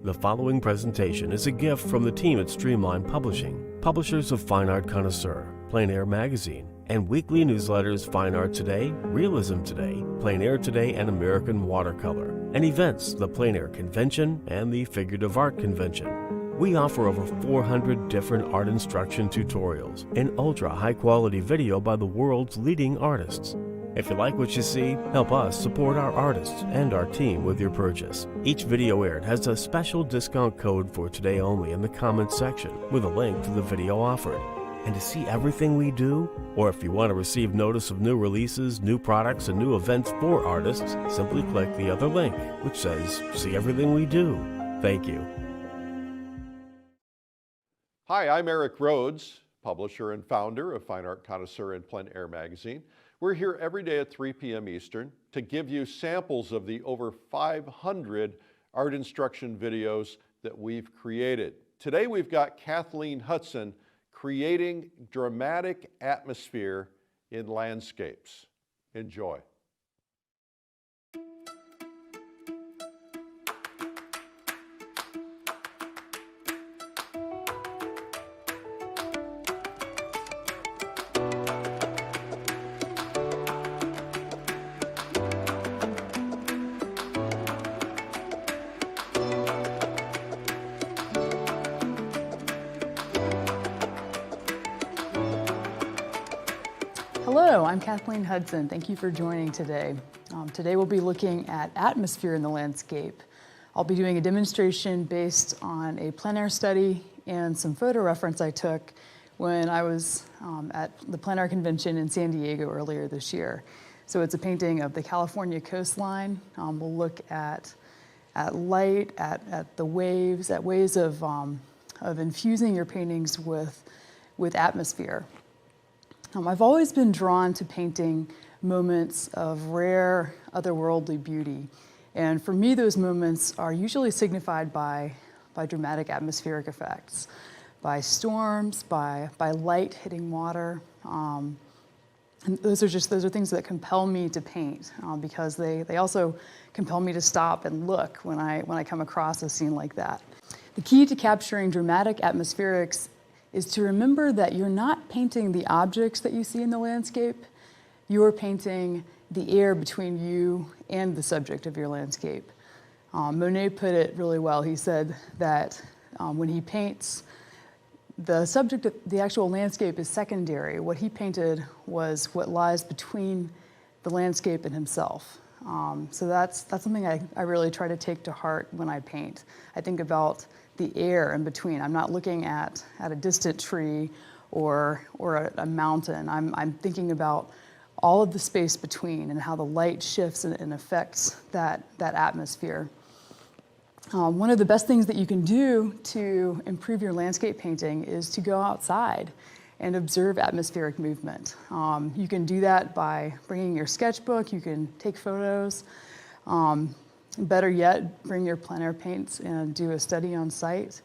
The following presentation is a gift from the team at Streamline Publishing, publishers of Fine Art Connoisseur, Plein Air Magazine, and weekly newsletters Fine Art Today, Realism Today, Plein Air Today, and American Watercolor, and events, the Plein Air Convention and the Figurative Art Convention. We offer over 400 different art instruction tutorials and ultra high-quality video by the world's leading artists. If you like what you see, help us support our artists and our team with your purchase. Each video aired has a special discount code for today only in the comments section with a link to the video offered. And to see everything we do, or if you want to receive notice of new releases, new products, and new events for artists, simply click the other link, which says, "See everything we do." Thank you. Hi, I'm Eric Rhodes, publisher and founder of Fine Art Connoisseur and Plein Air Magazine. We're here every day at 3 p.m. Eastern to give you samples of the over 500 art instruction videos that we've created. Today we've got Kathleen Hudson creating dramatic atmosphere in landscapes. Enjoy. Hello, I'm Kathleen Hudson. Thank you for joining today. Today we'll be looking at atmosphere in the landscape. I'll be doing a demonstration based on a plein air study and some photo reference I took when I was at the Plein Air Convention in San Diego earlier this year. So it's a painting of the California coastline. We'll look at light, at the waves, at ways of infusing your paintings with atmosphere. I've always been drawn to painting moments of rare, otherworldly beauty. And for me, those moments are usually signified by dramatic atmospheric effects, by storms, by light hitting water. And those are things that compel me to paint because they also compel me to stop and look when I come across a scene like that. The key to capturing dramatic atmospherics is to remember that you're not painting the objects that you see in the landscape, you're painting the air between you and the subject of your landscape. Monet put it really well. He said that when he paints, the subject of the actual landscape is secondary. What he painted was what lies between the landscape and himself. So that's something I really try to take to heart when I paint. I think about the air in between. I'm not looking at a distant tree or a mountain. I'm thinking about all of the space between and how the light shifts and affects that atmosphere. One of the best things that you can do to improve your landscape painting is to go outside and observe atmospheric movement. You can do that by bringing your sketchbook, you can take photos. Better yet, bring your plein air paints and do a study on site.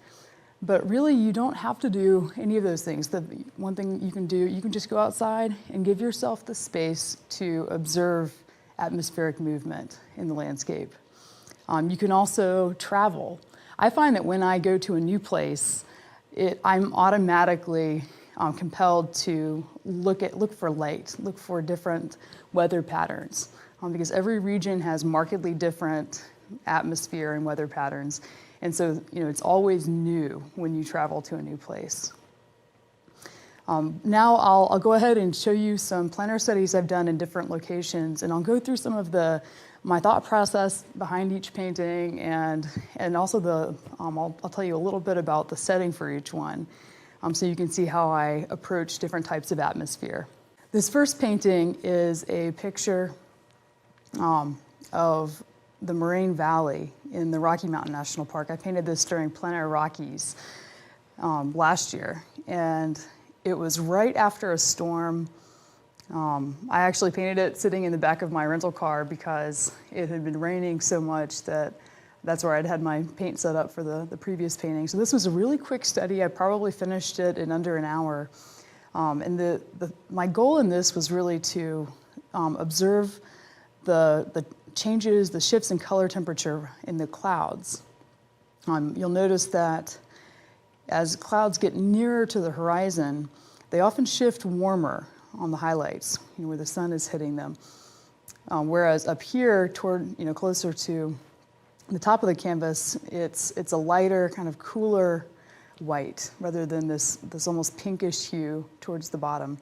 But really, you don't have to do any of those things. The one thing you can do, you can just go outside and give yourself the space to observe atmospheric movement in the landscape. You can also travel. I find that when I go to a new place, I'm automatically compelled to look for light, look for different weather patterns. Because every region has markedly different atmosphere and weather patterns. And so, it's always new when you travel to a new place. Now I'll go ahead and show you some plein air studies I've done in different locations, and I'll go through some of my thought process behind each painting, and also I'll tell you a little bit about the setting for each one, so you can see how I approach different types of atmosphere. This first painting is a picture of the Moraine Valley in the Rocky Mountain National Park. I painted this during Plein Air Rockies last year, and it was right after a storm. I actually painted it sitting in the back of my rental car because it had been raining so much that's where I'd had my paint set up for the previous painting. So this was a really quick study. I probably finished it in under an hour. And my goal in this was really to observe the changes, the shifts in color temperature in the clouds. You'll notice that as clouds get nearer to the horizon, they often shift warmer on the highlights, where the sun is hitting them. Whereas up here, toward closer to the top of the canvas, it's a lighter, kind of cooler white, rather than this almost pinkish hue towards the bottom.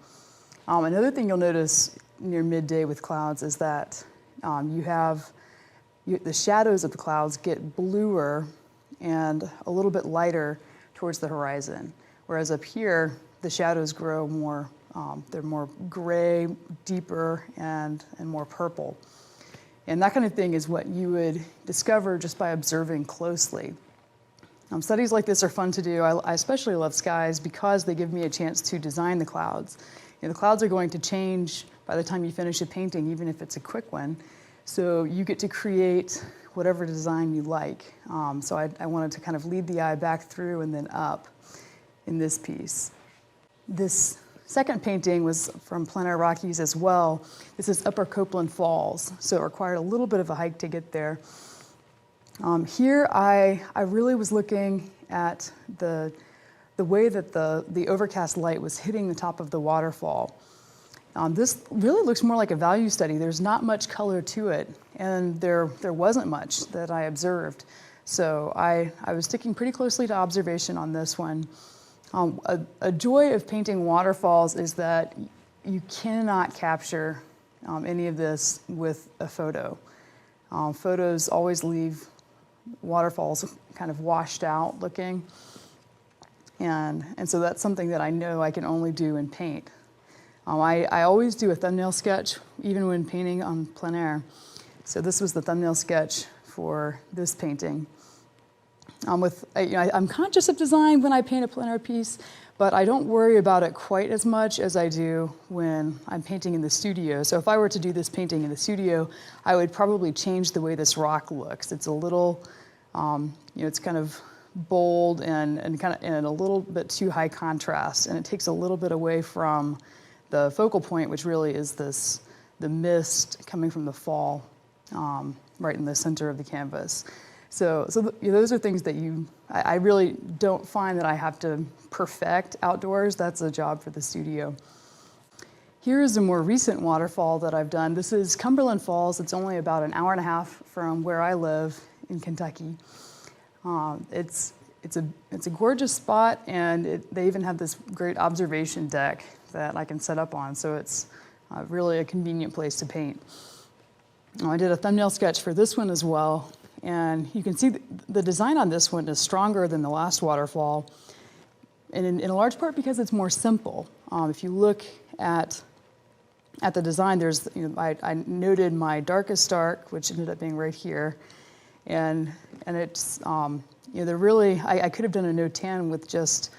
Another thing you'll notice near midday with clouds is that the shadows of the clouds get bluer and a little bit lighter towards the horizon. Whereas up here, the shadows grow more, they're more gray, deeper, and more purple. And that kind of thing is what you would discover just by observing closely. Studies like this are fun to do. I especially love skies because they give me a chance to design the clouds. The clouds are going to change by the time you finish a painting, even if it's a quick one. So you get to create whatever design you like. So I wanted to kind of lead the eye back through and then up in this piece. This second painting was from Plein Rockies as well. This is Upper Copeland Falls, so it required a little bit of a hike to get there. Here I really was looking at the way that the overcast light was hitting the top of the waterfall. This really looks more like a value study. There's not much color to it, and there wasn't much that I observed. So I was sticking pretty closely to observation on this one. A joy of painting waterfalls is that you cannot capture any of this with a photo. Photos always leave waterfalls kind of washed out looking. And so that's something that I know I can only do in paint. I always do a thumbnail sketch, even when painting on plein air. So this was the thumbnail sketch for this painting. I'm conscious of design when I paint a plein air piece, but I don't worry about it quite as much as I do when I'm painting in the studio. So if I were to do this painting in the studio, I would probably change the way this rock looks. It's a little, it's kind of bold and a little bit too high contrast, and it takes a little bit away from the focal point, which really is the mist coming from the fall right in the center of the canvas. So those are things that I really don't find that I have to perfect outdoors. That's a job for the studio. Here is a more recent waterfall that I've done. This is Cumberland Falls. It's only about an hour and a half from where I live in Kentucky. It's a gorgeous spot, and they even have this great observation deck that I can set up on, so it's really a convenient place to paint. I did a thumbnail sketch for this one as well, and you can see the design on this one is stronger than the last waterfall, and in a large part because it's more simple. If you look at the design, there's I noted my darkest dark, which ended up being right here, and it's they're really I could have done a no tan with just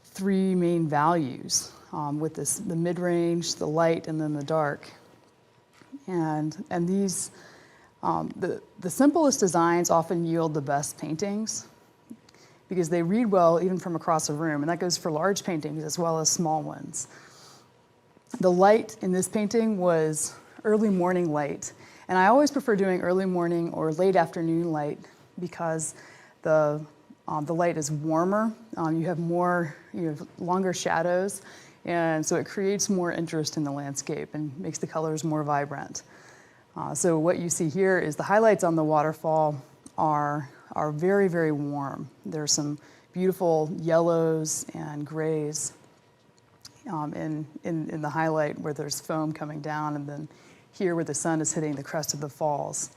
3 main values, with the mid-range, the light, and then the dark, and these. The simplest designs often yield the best paintings because they read well even from across a room, and that goes for large paintings as well as small ones. The light in this painting was early morning light, and I always prefer doing early morning or late afternoon light because the light is warmer, you have longer shadows, and so it creates more interest in the landscape and makes the colors more vibrant. So what you see here is the highlights on the waterfall are very, very warm. There's some beautiful yellows and grays in the highlight where there's foam coming down, and then here where the sun is hitting the crest of the falls.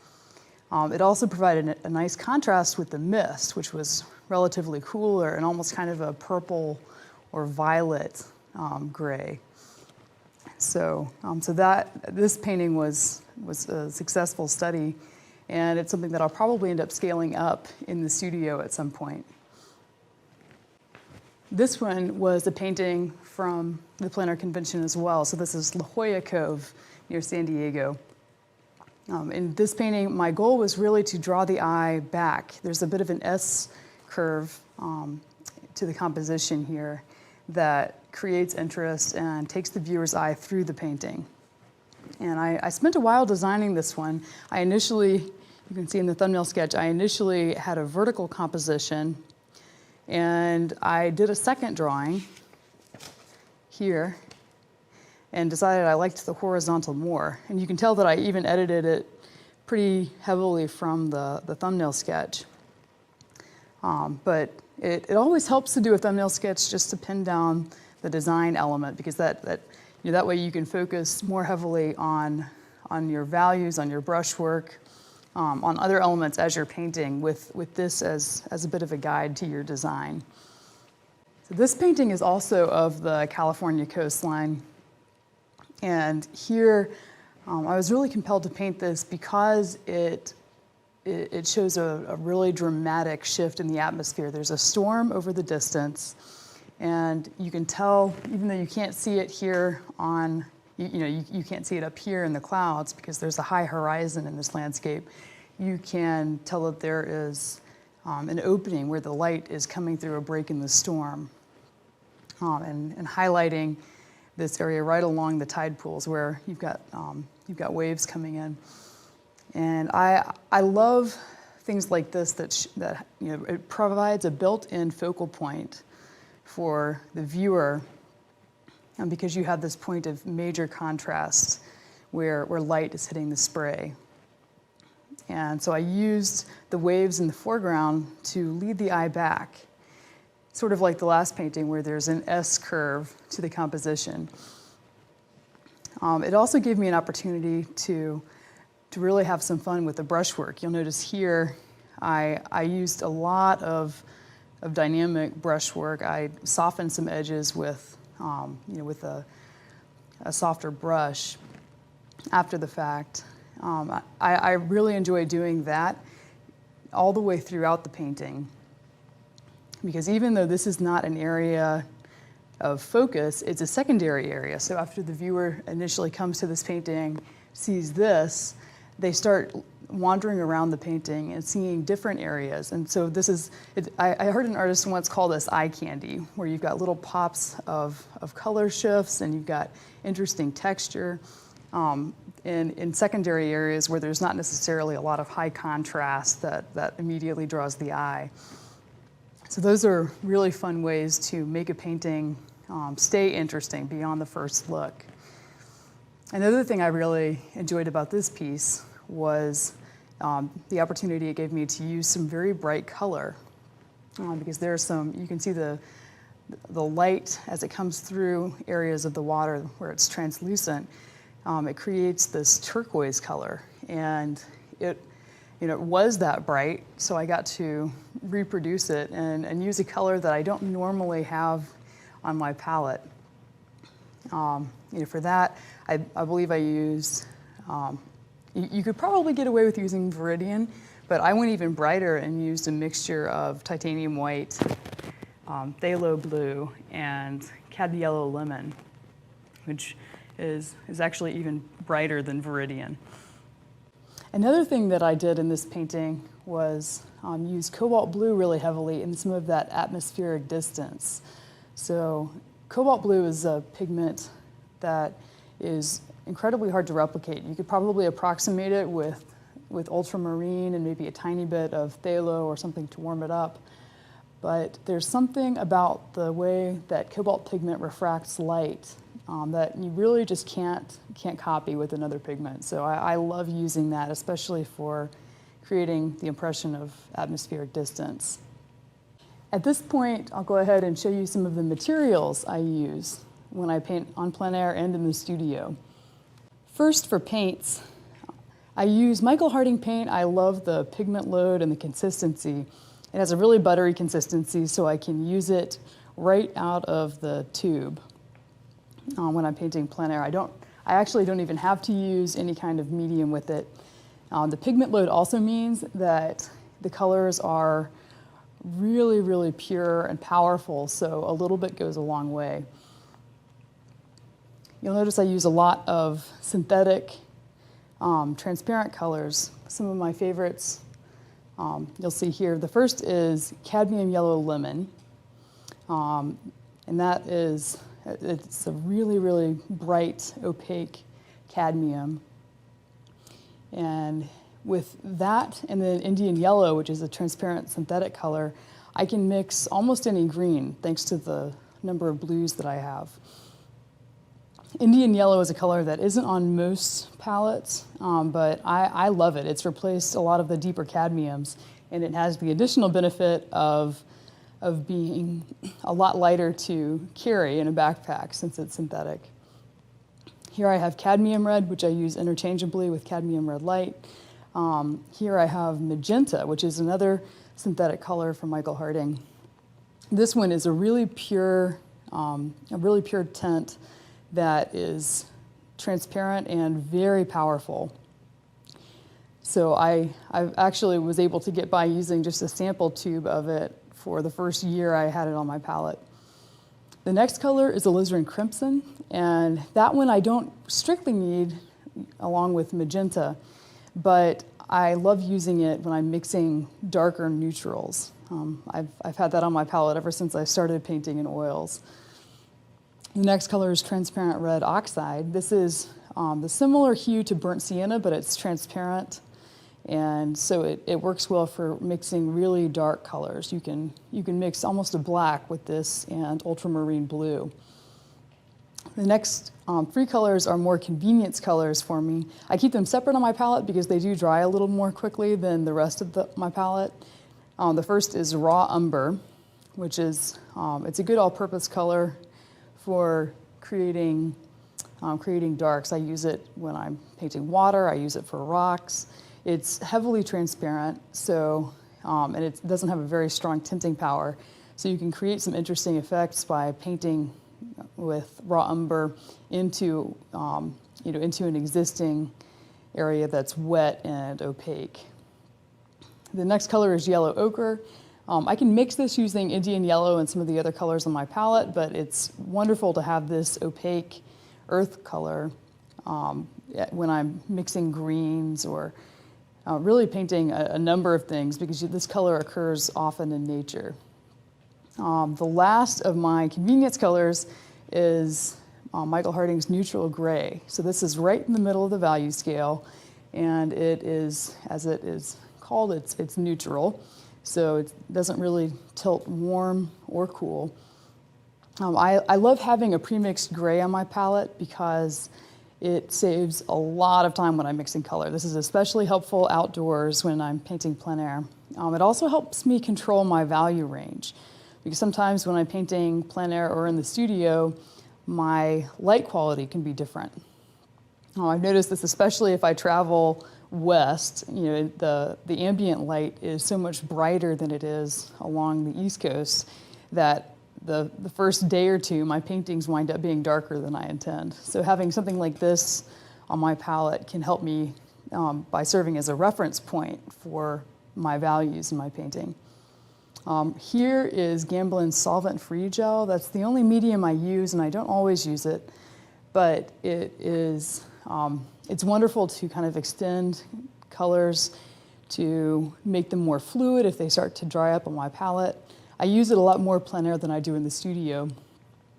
It also provided a nice contrast with the mist, which was relatively cooler and almost kind of a purple or violet gray. So this painting was a successful study, and it's something that I'll probably end up scaling up in the studio at some point. This one was a painting from the Plein Air Convention as well. So this is La Jolla Cove near San Diego. In this painting, my goal was really to draw the eye back. There's a bit of an S curve to the composition here that creates interest and takes the viewer's eye through the painting. And I spent a while designing this one. I initially you can see in the thumbnail sketch, I initially had a vertical composition, and I did a second drawing here and decided I liked the horizontal more. And you can tell that I even edited it pretty heavily from the thumbnail sketch. But it always helps to do a thumbnail sketch just to pin down the design element, because that way you can focus more heavily on your values, on your brushwork, on other elements as you're painting, with this as a bit of a guide to your design. So this painting is also of the California coastline. And here, I was really compelled to paint this because it shows a really dramatic shift in the atmosphere. There's a storm over the distance, and you can tell, even though you can't see it here you can't see it up here in the clouds because there's a high horizon in this landscape, you can tell that there is an opening where the light is coming through a break in the storm, and highlighting this area right along the tide pools where you've got waves coming in. And I love things like this that it provides a built-in focal point for the viewer, and because you have this point of major contrast where light is hitting the spray. And so I used the waves in the foreground to lead the eye back, sort of like the last painting where there's an S curve to the composition. It also gave me an opportunity to really have some fun with the brushwork. You'll notice here I used a lot of dynamic brushwork. I softened some edges with a softer brush after the fact. I really enjoy doing that all the way throughout the painting, because even though this is not an area of focus, it's a secondary area. So after the viewer initially comes to this painting, sees this, they start wandering around the painting and seeing different areas. And so I heard an artist once call this eye candy, where you've got little pops of color shifts and you've got interesting texture in secondary areas where there's not necessarily a lot of high contrast that immediately draws the eye. So those are really fun ways to make a painting stay interesting beyond the first look. Another thing I really enjoyed about this piece was the opportunity it gave me to use some very bright color, because you can see the light as it comes through areas of the water where it's translucent. It creates this turquoise color, and it was that bright, so I got to reproduce it and use a color that I don't normally have on my palette. For that, I believe I used, you could probably get away with using Viridian, but I went even brighter and used a mixture of titanium white, phthalo blue, and cad yellow lemon, which is actually even brighter than Viridian. Another thing that I did in this painting was use cobalt blue really heavily in some of that atmospheric distance. So cobalt blue is a pigment that is incredibly hard to replicate. You could probably approximate it with ultramarine and maybe a tiny bit of phthalo or something to warm it up. But there's something about the way that cobalt pigment refracts light that you really just can't copy with another pigment. So I love using that, especially for creating the impression of atmospheric distance. At this point, I'll go ahead and show you some of the materials I use when I paint on plein air and in the studio. First, for paints, I use Michael Harding paint. I love the pigment load and the consistency. It has a really buttery consistency, so I can use it right out of the tube when I'm painting plein air. I actually don't even have to use any kind of medium with it. The pigment load also means that the colors are really, really pure and powerful, so a little bit goes a long way. You'll notice I use a lot of synthetic, transparent colors. Some of my favorites you'll see here. The first is cadmium yellow lemon, and it's a really, really bright, opaque cadmium. And with that and then Indian yellow, which is a transparent synthetic color, I can mix almost any green thanks to the number of blues that I have. Indian yellow is a color that isn't on most palettes, but I love it. It's replaced a lot of the deeper cadmiums, and it has the additional benefit of being a lot lighter to carry in a backpack since it's synthetic. Here I have cadmium red, which I use interchangeably with cadmium red light. Here I have magenta, which is another synthetic color from Michael Harding. This one is a really pure tint that is transparent and very powerful. So I actually was able to get by using just a sample tube of it for the first year I had it on my palette. The next color is alizarin crimson, and that one I don't strictly need along with magenta, but I love using it when I'm mixing darker neutrals. I've had that on my palette ever since I started painting in oils. The next color is transparent red oxide. This is the similar hue to burnt sienna, but it's transparent, and so it works well for mixing really dark colors. You can mix almost a black with this and ultramarine blue. The next three colors are more convenience colors for me. I keep them separate on my palette because they do dry a little more quickly than the rest of my palette. The first is raw umber, which is it's a good all-purpose color for creating darks. I use it when I'm painting water. I use it for rocks. It's heavily transparent, so and it doesn't have a very strong tinting power. So you can create some interesting effects by painting with raw umber into into an existing area that's wet and opaque. The next color is yellow ochre. I can mix this using Indian yellow and some of the other colors on my palette, but it's wonderful to have this opaque earth color when I'm mixing greens or really painting a number of things, because this color occurs often in nature. The last of my convenience colors is Michael Harding's neutral gray. So this is right in the middle of the value scale, and it is, as it is called, it's neutral. So it doesn't really tilt warm or cool. I love having a premixed gray on my palette because it saves a lot of time when I'm mixing color. This is especially helpful outdoors when I'm painting plein air. It also helps me control my value range, because sometimes when I'm painting plein air or in the studio, my light quality can be different. I've noticed this especially if I travel west. The ambient light is so much brighter than it is along the East Coast that the first day or two, my paintings wind up being darker than I intend. So having something like this on my palette can help me by serving as a reference point for my values in my painting. Here is Gamblin's solvent-free gel. That's the only medium I use, and I don't always use it, but it is it's wonderful to kind of extend colors to make them more fluid if they start to dry up on my palette. I use it a lot more plein air than I do in the studio.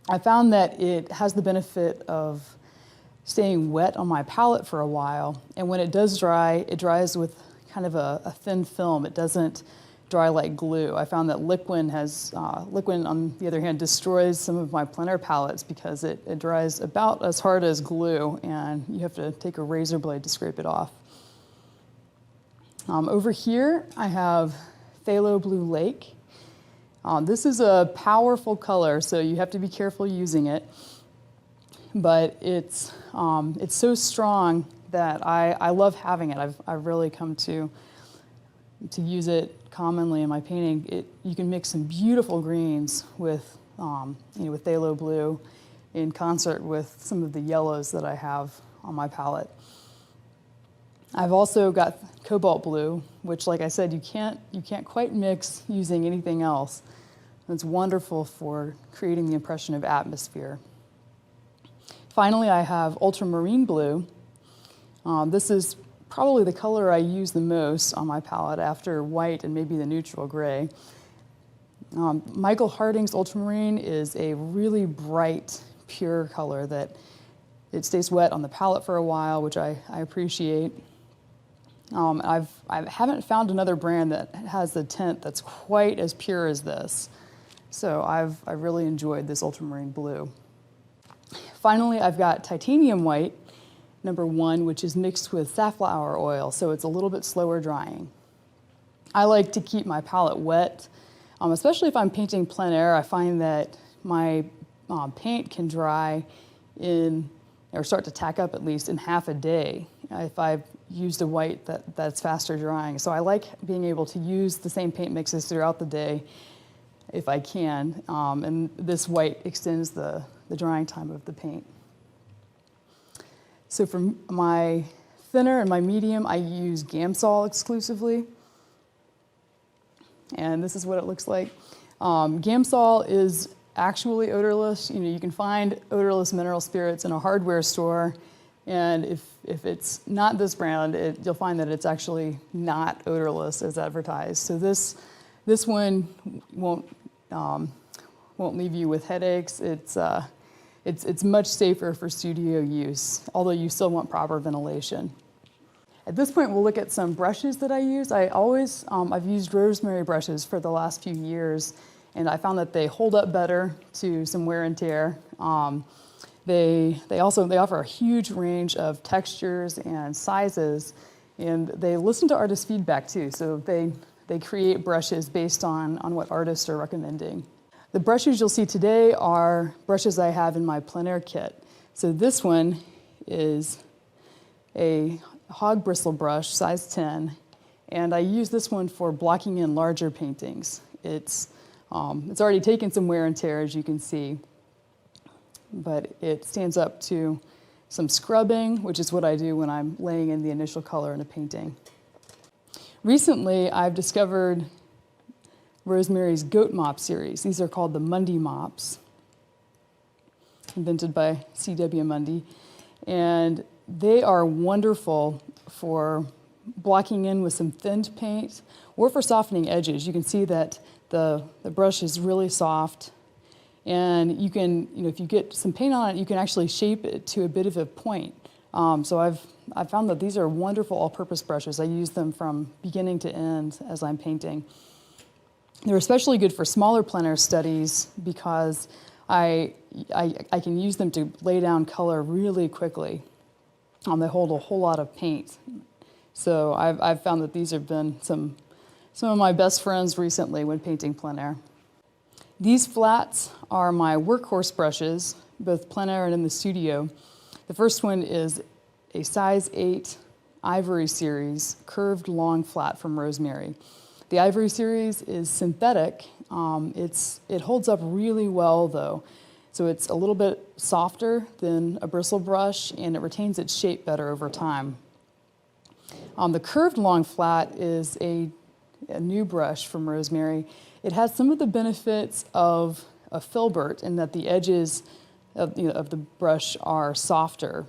I found that it has the benefit of staying wet on my palette for a while, and when it does dry, it dries with kind of a thin film. It doesn't dry like glue. I found that liquid on the other hand destroys some of my plein air palettes because it dries about as hard as glue, and you have to take a razor blade to scrape it off. Over here I have Phthalo Blue Lake. This is a powerful color, so you have to be careful using it, but it's so strong that I love having it. I've really come to use it commonly in my painting. You can mix some beautiful greens with with phthalo blue in concert with some of the yellows that I have on my palette. I've also got cobalt blue, which, like I said, you can't quite mix using anything else. It's wonderful for creating the impression of atmosphere. Finally, I have ultramarine blue. This is probably the color I use the most on my palette after white and maybe the neutral gray. Michael Harding's ultramarine is a really bright, pure color that it stays wet on the palette for a while, which I appreciate. I haven't found another brand that has the tint that's quite as pure as this. So I really enjoyed this ultramarine blue. Finally, I've got titanium white, number 1, which is mixed with safflower oil, so it's a little bit slower drying. I like to keep my palette wet, especially if I'm painting plein air. I find that my paint can dry or start to tack up at least in half a day if I've used a white that's faster drying. So I like being able to use the same paint mixes throughout the day if I can, and this white extends the drying time of the paint. So for my thinner and my medium, I use Gamsol exclusively. And this is what it looks like. Gamsol is actually odorless. You can find odorless mineral spirits in a hardware store. And if it's not this brand, you'll find that it's actually not odorless as advertised. So this one won't leave you with headaches. It's much safer for studio use, although you still want proper ventilation. At this point, we'll look at some brushes that I use. I've used rosemary brushes for the last few years, and I found that they hold up better to some wear and tear. They offer a huge range of textures and sizes, and they listen to artist feedback too. So they create brushes based on what artists are recommending. The brushes you'll see today are brushes I have in my plein air kit. So this one is a hog bristle brush, size 10, and I use this one for blocking in larger paintings. It's already taken some wear and tear, as you can see, but it stands up to some scrubbing, which is what I do when I'm laying in the initial color in a painting. Recently, I've discovered Rosemary's Goat Mop series. These are called the Mundy mops, invented by C.W. Mundy, and they are wonderful for blocking in with some thinned paint or for softening edges. You can see that the brush is really soft, and you can, if you get some paint on it, you can actually shape it to a bit of a point. So I've found that these are wonderful all-purpose brushes. I use them from beginning to end as I'm painting. They're especially good for smaller plein air studies because I can use them to lay down color really quickly. They hold a whole lot of paint. So I've found that these have been some of my best friends recently when painting plein air. These flats are my workhorse brushes, both plein air and in the studio. The first one is a size 8 Ivory series curved long flat from Rosemary. The Ivory series is synthetic. It holds up really well though. So it's a little bit softer than a bristle brush, and it retains its shape better over time. The curved long flat is a new brush from Rosemary. It has some of the benefits of a filbert in that the edges of the brush are softer,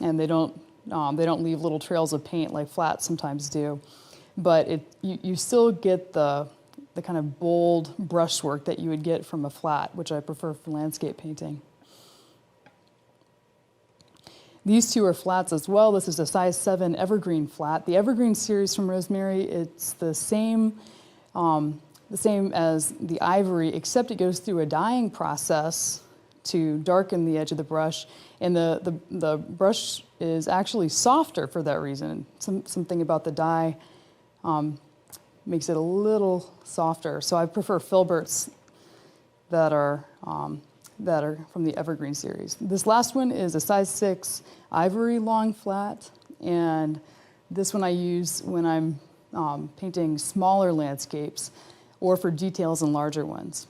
and they don't leave little trails of paint like flats sometimes do. But you still get the kind of bold brushwork that you would get from a flat, which I prefer for landscape painting. These two are flats as well. This is a size 7 Evergreen flat. The Evergreen series from Rosemary, it's the same as the Ivory, except it goes through a dyeing process to darken the edge of the brush, and the brush is actually softer for that reason. Something about the dye makes it a little softer. So I prefer filberts that are from the Evergreen series. This last one is a size 6 Ivory long flat, and this one I use when I'm painting smaller landscapes or for details in larger ones.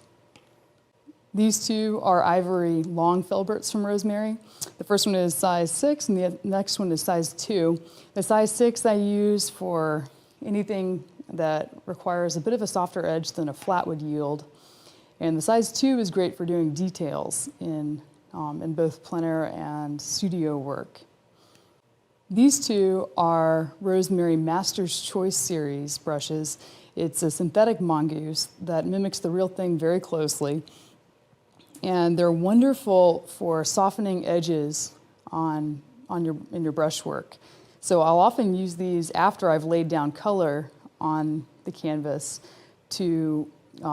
These two are Ivory long filberts from Rosemary. The first one is size 6, and the next one is size 2. The size 6 I use for anything that requires a bit of a softer edge than a flat would yield. And the size 2 is great for doing details in both plein air and studio work. These two are Rosemary Master's Choice series brushes. It's a synthetic mongoose that mimics the real thing very closely. And they're wonderful for softening edges in your brushwork. So I'll often use these after I've laid down color on the canvas to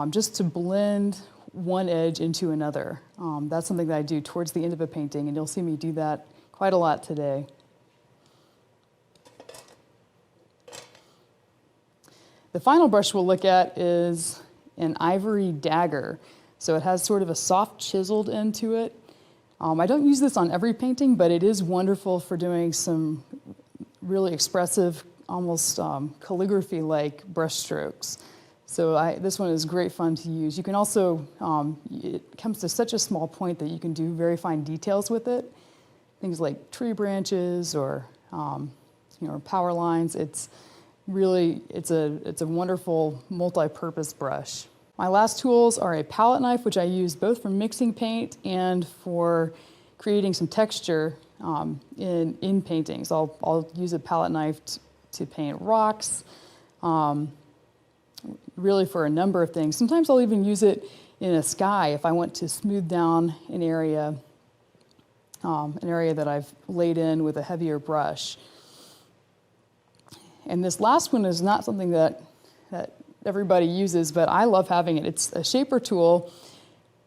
just to blend one edge into another. That's something that I do towards the end of a painting, and you'll see me do that quite a lot today. The final brush we'll look at is an ivory dagger. So it has sort of a soft chiseled end to it. I don't use this on every painting, but it is wonderful for doing some really expressive, almost calligraphy-like brush strokes. So this one is great fun to use. You can also, it comes to such a small point that you can do very fine details with it. Things like tree branches or power lines. It's a wonderful multi-purpose brush. My last tools are a palette knife, which I use both for mixing paint and for creating some texture in paintings. I'll use a palette knife to paint rocks, really for a number of things. Sometimes I'll even use it in a sky if I want to smooth down an area that I've laid in with a heavier brush. And this last one is not something that everybody uses, but I love having it. It's a shaper tool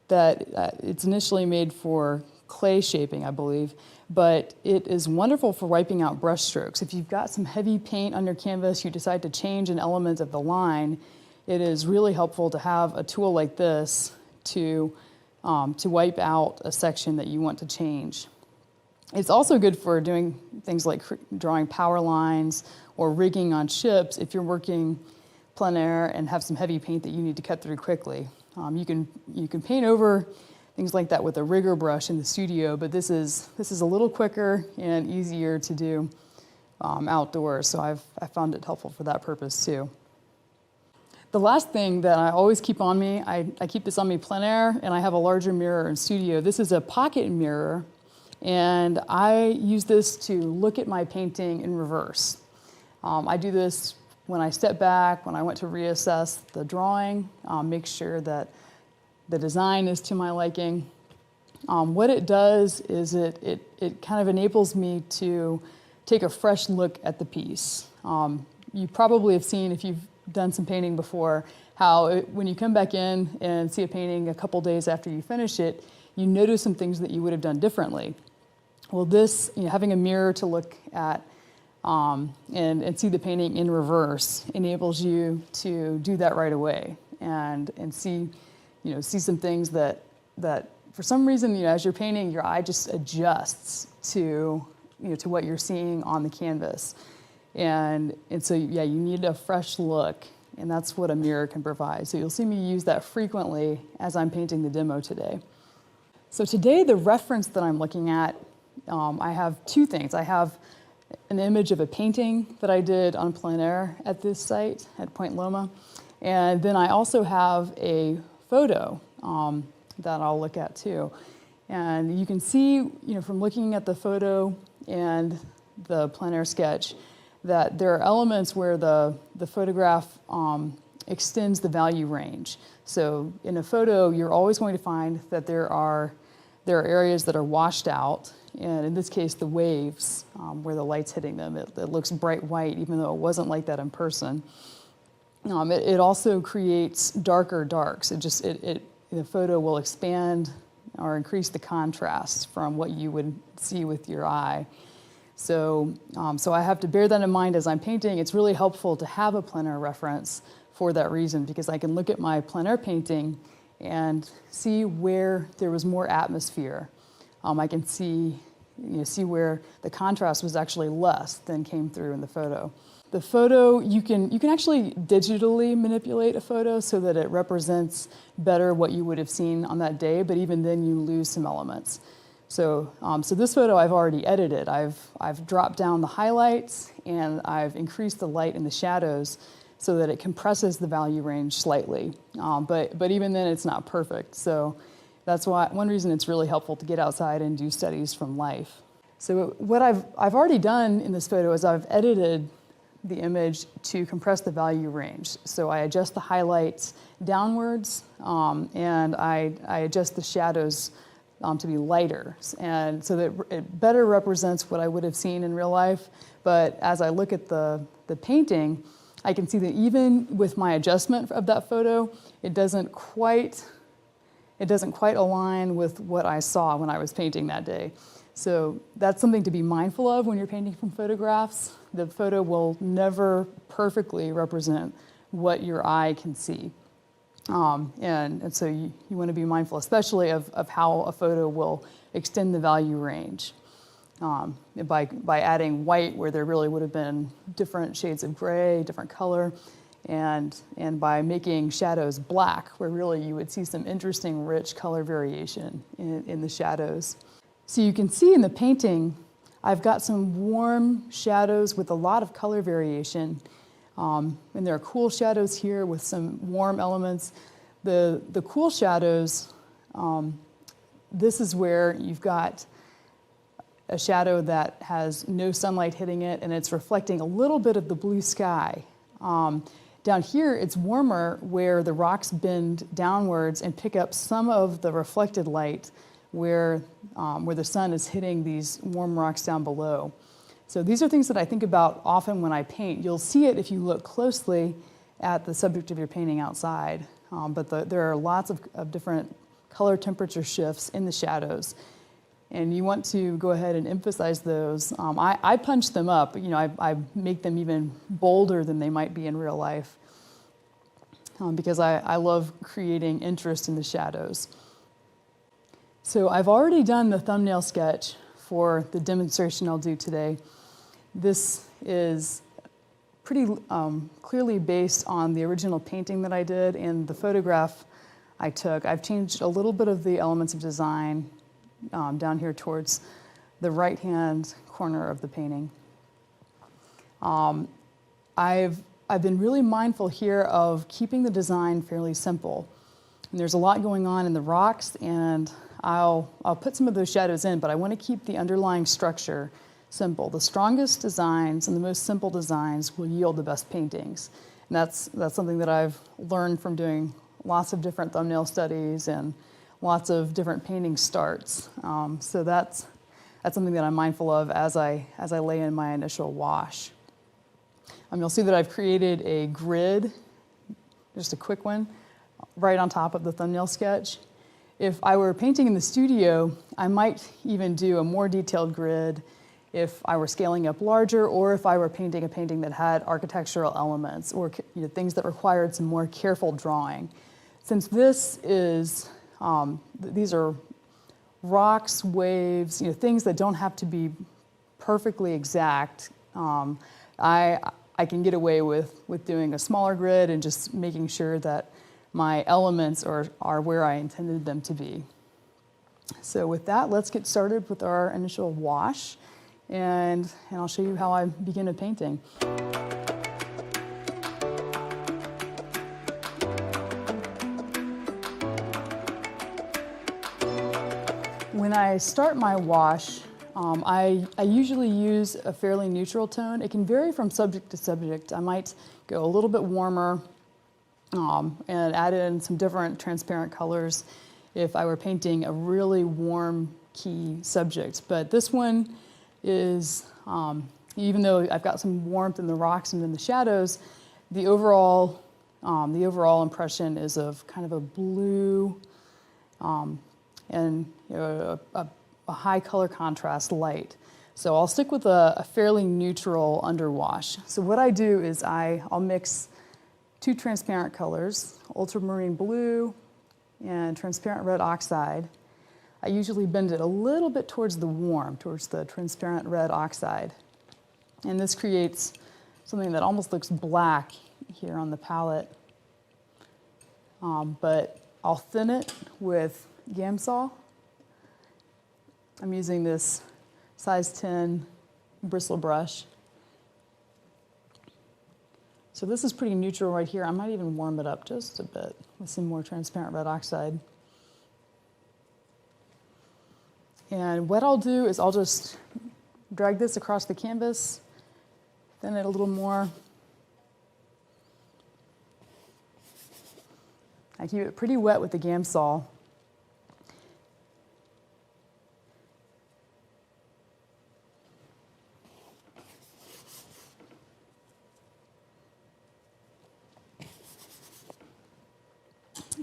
that it's initially made for clay shaping, I believe, but it is wonderful for wiping out brush strokes. If you've got some heavy paint on your canvas, you decide to change an element of the line, it is really helpful to have a tool like this to wipe out a section that you want to change. It's also good for doing things like drawing power lines or rigging on ships if you're working plein air and have some heavy paint that you need to cut through quickly. You can paint over things like that with a rigger brush in the studio, but this is a little quicker and easier to do outdoors, so I found it helpful for that purpose too. The last thing that I always keep on me, I keep this on me plein air, and I have a larger mirror in studio. This is a pocket mirror, and I use this to look at my painting in reverse. I do this when I step back, when I want to reassess the drawing, make sure that the design is to my liking. What it does is it kind of enables me to take a fresh look at the piece. You probably have seen, if you've done some painting before, how when you come back in and see a painting a couple days after you finish it, you notice some things that you would have done differently. Well, this, having a mirror to look at and see the painting in reverse enables you to do that right away and see some things that for some reason, as you're painting, your eye just adjusts to what you're seeing on the canvas. And so, you need a fresh look, and that's what a mirror can provide. So you'll see me use that frequently as I'm painting the demo today. So today, the reference that I'm looking at, I have two things. I have an image of a painting that I did on plein air at this site at Point Loma, and then I also have a photo that I'll look at too. And you can see, from looking at the photo and the plein air sketch, that there are elements where the photograph extends the value range. So in a photo, you're always going to find that there are areas that are washed out, and in this case, the waves, where the light's hitting them, it looks bright white, even though it wasn't like that in person. It also creates darker darks. The photo will expand or increase the contrast from what you would see with your eye. So I have to bear that in mind as I'm painting. It's really helpful to have a plein air reference for that reason, because I can look at my plein air painting and see where there was more atmosphere. I can see where the contrast was actually less than came through in the photo. The photo, you can actually digitally manipulate a photo so that it represents better what you would have seen on that day, but even then you lose some elements. So this photo I've already edited. I've dropped down the highlights and I've increased the light and the shadows so that it compresses the value range slightly. But even then it's not perfect. So that's one reason it's really helpful to get outside and do studies from life. So what I've already done in this photo is I've edited the image to compress the value range. So I adjust the highlights downwards, and I adjust the shadows to be lighter, and so that it better represents what I would have seen in real life. But as I look at the painting, I can see that even with my adjustment of that photo, it doesn't quite align with what I saw when I was painting that day. So that's something to be mindful of when you're painting from photographs. The photo will never perfectly represent what your eye can see. And so you want to be mindful, especially of how a photo will extend the value range. By adding white where there really would have been different shades of gray, different color, and by making shadows black, where really you would see some interesting rich color variation in the shadows. So you can see in the painting, I've got some warm shadows with a lot of color variation. And there are cool shadows here with some warm elements. The cool shadows, this is where you've got a shadow that has no sunlight hitting it, and it's reflecting a little bit of the blue sky. Down here, it's warmer where the rocks bend downwards and pick up some of the reflected light where the sun is hitting these warm rocks down below. So these are things that I think about often when I paint. You'll see it if you look closely at the subject of your painting outside, but there are lots of different color temperature shifts in the shadows. And you want to go ahead and emphasize those. I punch them up. I make them even bolder than they might be in real life because I love creating interest in the shadows. So I've already done the thumbnail sketch for the demonstration I'll do today. This is pretty clearly based on the original painting that I did and the photograph I took. I've changed a little bit of the elements of design down here towards the right-hand corner of the painting. I've been really mindful here of keeping the design fairly simple. And there's a lot going on in the rocks, and I'll put some of those shadows in, but I want to keep the underlying structure simple. The strongest designs and the most simple designs will yield the best paintings. And that's something that I've learned from doing lots of different thumbnail studies and lots of different painting starts. So that's something that I'm mindful of as I lay in my initial wash. You'll see that I've created a grid, just a quick one, right on top of the thumbnail sketch. If I were painting in the studio, I might even do a more detailed grid if I were scaling up larger, or if I were painting a painting that had architectural elements or things that required some more careful drawing. Since this is these are rocks, waves, things that don't have to be perfectly exact. I can get away with doing a smaller grid and just making sure that my elements are where I intended them to be. So with that, let's get started with our initial wash, and I'll show you how I begin a painting. When I start my wash, I usually use a fairly neutral tone. It can vary from subject to subject. I might go a little bit warmer and add in some different transparent colors if I were painting a really warm key subject. But this one is, even though I've got some warmth in the rocks and in the shadows, the overall impression is of kind of a blue and a high color contrast light. So I'll stick with a fairly neutral underwash. So what I do is I'll mix two transparent colors, ultramarine blue and transparent red oxide. I usually bend it a little bit towards the warm, towards the transparent red oxide. And this creates something that almost looks black here on the palette. But I'll thin it with Gamsol. I'm using this size 10 bristle brush. So this is pretty neutral right here. I might even warm it up just a bit with some more transparent red oxide. And what I'll do is I'll just drag this across the canvas, thin it a little more. I keep it pretty wet with the Gamsol.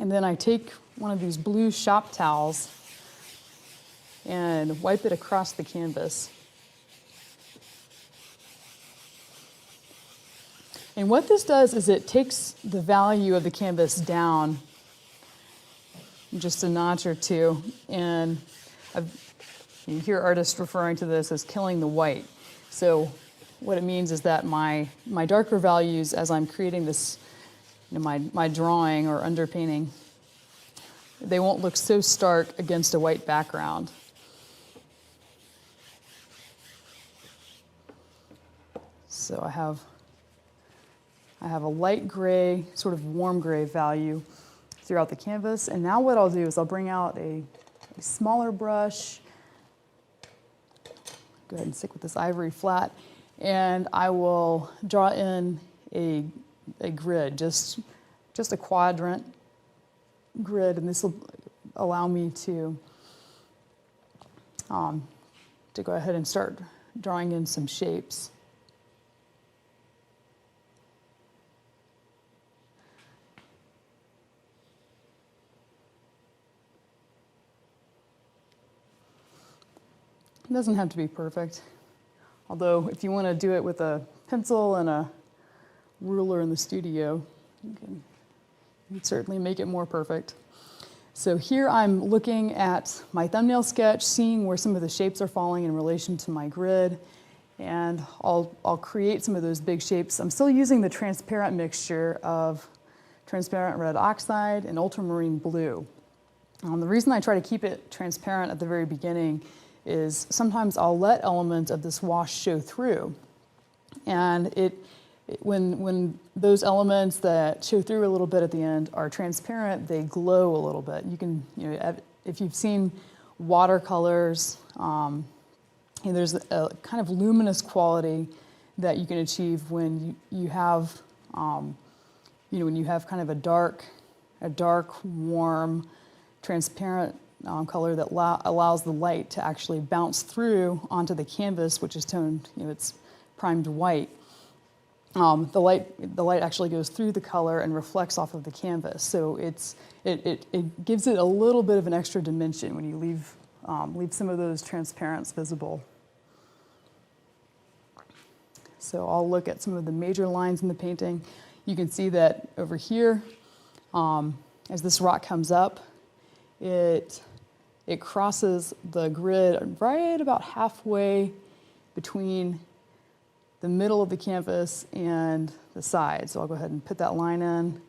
And then I take one of these blue shop towels and wipe it across the canvas. And what this does is it takes the value of the canvas down just a notch or two. And you hear artists referring to this as killing the white. So what it means is that my darker values, as I'm creating this, my drawing or underpainting, they won't look so stark against a white background. So I have a light gray, sort of warm gray value throughout the canvas. And now what I'll do is I'll bring out a smaller brush. Go ahead and stick with this ivory flat. And I will draw in a grid, just a quadrant grid. And this will allow me to go ahead and start drawing in some shapes. It doesn't have to be perfect, although if you want to do it with a pencil and a ruler in the studio, you can certainly make it more perfect. So here I'm looking at my thumbnail sketch, seeing where some of the shapes are falling in relation to my grid, and I'll create some of those big shapes. I'm still using the transparent mixture of transparent red oxide and ultramarine blue. The reason I try to keep it transparent at the very beginning is sometimes I'll let elements of this wash show through. And when those elements that show through a little bit at the end are transparent, they glow a little bit. You can, if you've seen watercolors, there's a kind of luminous quality that you can achieve when you have, when you have kind of a dark, warm, transparent color that allows the light to actually bounce through onto the canvas, which is toned, it's primed white. The light actually goes through the color and reflects off of the canvas. So it gives it a little bit of an extra dimension when you leave some of those transparents visible. So I'll look at some of the major lines in the painting. You can see that over here, as this rock comes up, it crosses the grid right about halfway between the middle of the canvas and the side. So I'll go ahead and put that line in. And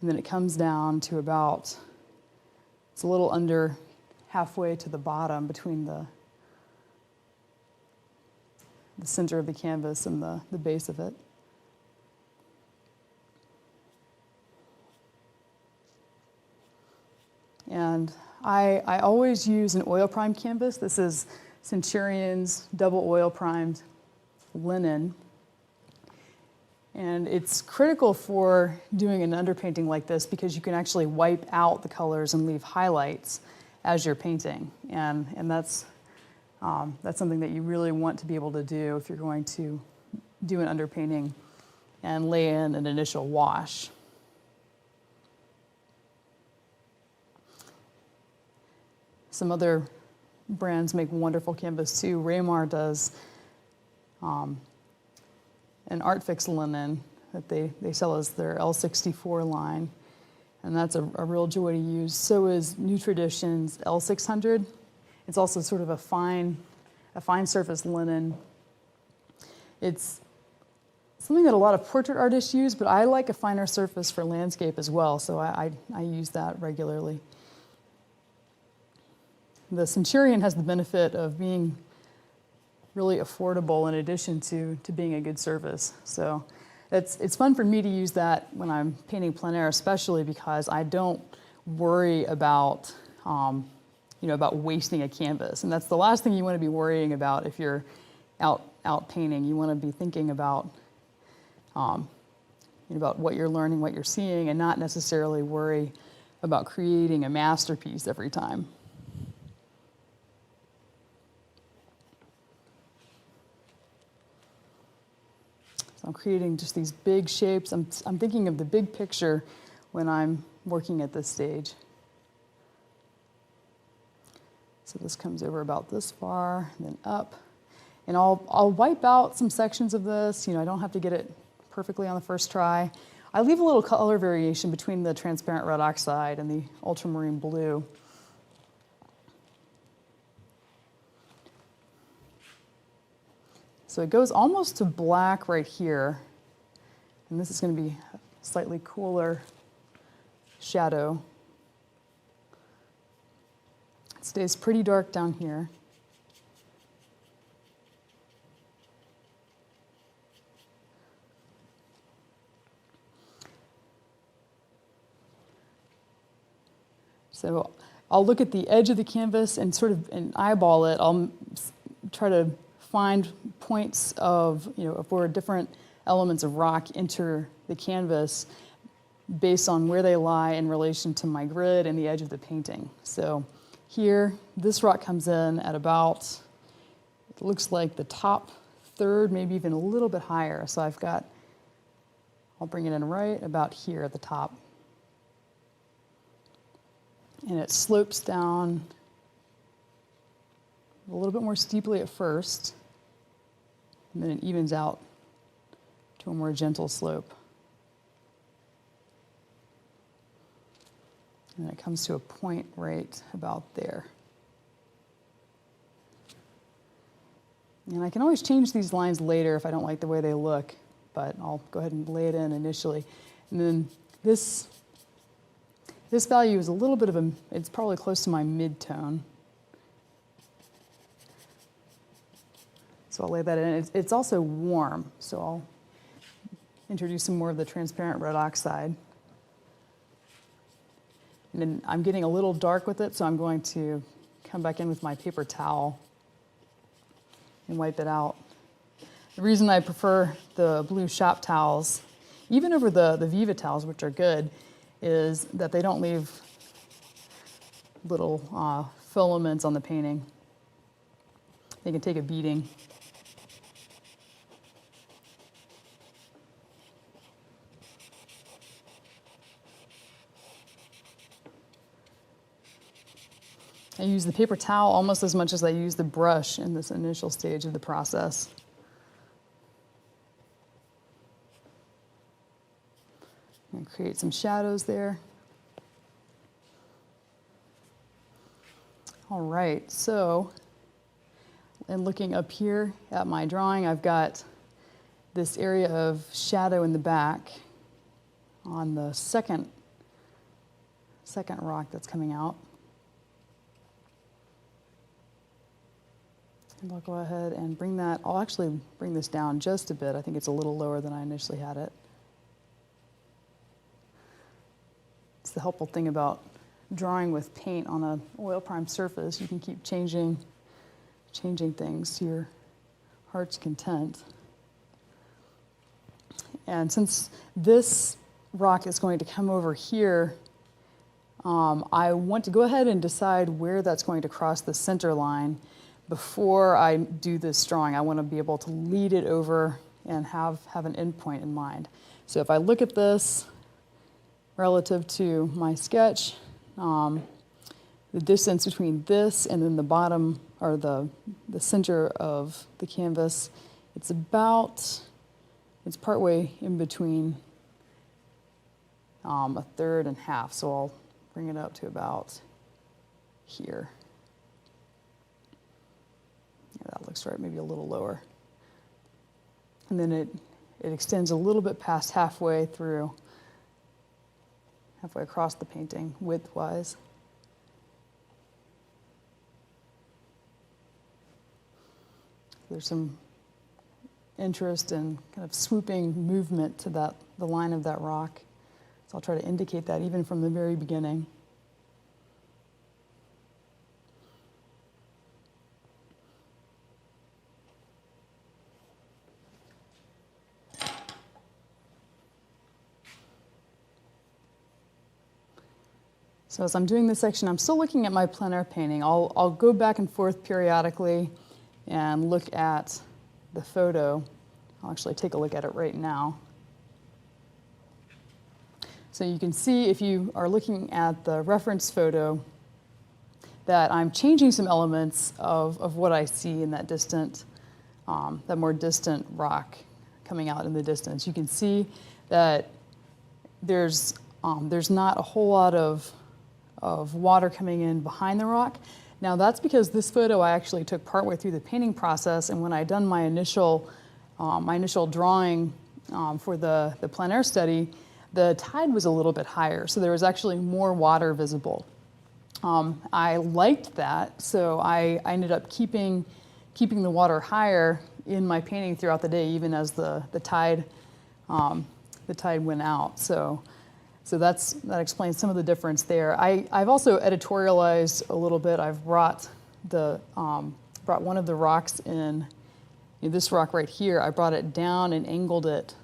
then it comes down to it's a little under halfway to the bottom between the center of the canvas and the base of it. And I always use an oil primed canvas. This is Centurion's double oil primed linen. And it's critical for doing an underpainting like this because you can actually wipe out the colors and leave highlights as you're painting. And that's something that you really want to be able to do if you're going to do an underpainting and lay in an initial wash. Some other brands make wonderful canvas too. Raymar does an Art Fix linen that they sell as their L64 line, and that's a real joy to use. So is New Tradition's L600. It's also sort of a fine surface linen. It's something that a lot of portrait artists use, but I like a finer surface for landscape as well, so I use that regularly. The Centurion has the benefit of being really affordable in addition to being a good service. So it's fun for me to use that when I'm painting plein air, especially because I don't worry about about wasting a canvas. And that's the last thing you want to be worrying about if you're out painting. You want to be thinking about what you're learning, what you're seeing, and not necessarily worry about creating a masterpiece every time. So I'm creating just these big shapes. I'm thinking of the big picture when I'm working at this stage. So this comes over about this far, and then up. And I'll wipe out some sections of this. I don't have to get it perfectly on the first try. I leave a little color variation between the transparent red oxide and the ultramarine blue. So it goes almost to black right here. And this is going to be a slightly cooler shadow. It stays pretty dark down here. So I'll look at the edge of the canvas and sort of eyeball it. I'll try to find points of, of where different elements of rock enter the canvas based on where they lie in relation to my grid and the edge of the painting. So here, this rock comes in at about, it looks like the top third, maybe even a little bit higher. So I'll bring it in right about here at the top. And it slopes down a little bit more steeply at first, and then it evens out to a more gentle slope. And then it comes to a point right about there. And I can always change these lines later if I don't like the way they look, but I'll go ahead and lay it in initially. And then this value is a little bit of it's probably close to my mid-tone. So I'll lay that in. It's also warm, so I'll introduce some more of the transparent red oxide. And then I'm getting a little dark with it, so I'm going to come back in with my paper towel and wipe it out. The reason I prefer the blue shop towels, even over the Viva towels, which are good, is that they don't leave little filaments on the painting. They can take a beating. I use the paper towel almost as much as I use the brush in this initial stage of the process. And create some shadows there. All right, so, and looking up here at my drawing, I've got this area of shadow in the back on the second rock that's coming out. And I'll go ahead and bring that, I'll actually bring this down just a bit. I think it's a little lower than I initially had it. It's the helpful thing about drawing with paint on an oil primed surface. You can keep changing things to your heart's content. And since this rock is going to come over here, I want to go ahead and decide where that's going to cross the center line before I do this drawing. I want to be able to lead it over and have an endpoint in mind. So if I look at this relative to my sketch, the distance between this and then the bottom, or the center of the canvas, it's partway in between a third and half. So I'll bring it up to about here. Yeah, that looks right, maybe a little lower. And then it extends a little bit past halfway across the painting, width-wise. There's some interest in kind of swooping movement to the line of that rock. So I'll try to indicate that even from the very beginning. So as I'm doing this section, I'm still looking at my plein air painting. I'll go back and forth periodically and look at the photo. I'll actually take a look at it right now. So you can see if you are looking at the reference photo that I'm changing some elements of what I see in that that more distant rock coming out in the distance. You can see that there's not a whole lot of water coming in behind the rock. Now that's because this photo I actually took partway through the painting process, and when I done my initial drawing for the plein air study, the tide was a little bit higher, so there was actually more water visible. I liked that, so I ended up keeping the water higher in my painting throughout the day, even as the tide went out. So that explains some of the difference there. I've also editorialized a little bit. I've brought one of the rocks in this rock right here. I brought it down and angled it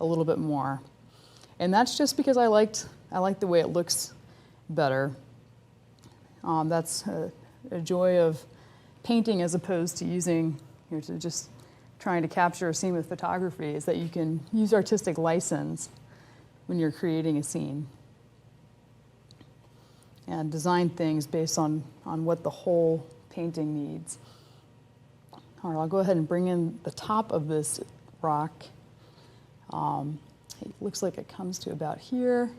a little bit more, and that's just because I liked the way it looks better. That's a joy of painting as opposed to using, to just trying to capture a scene with photography, is that you can use artistic license when you're creating a scene and design things based on what the whole painting needs. All right, I'll go ahead and bring in the top of this rock. It looks like it comes to about here.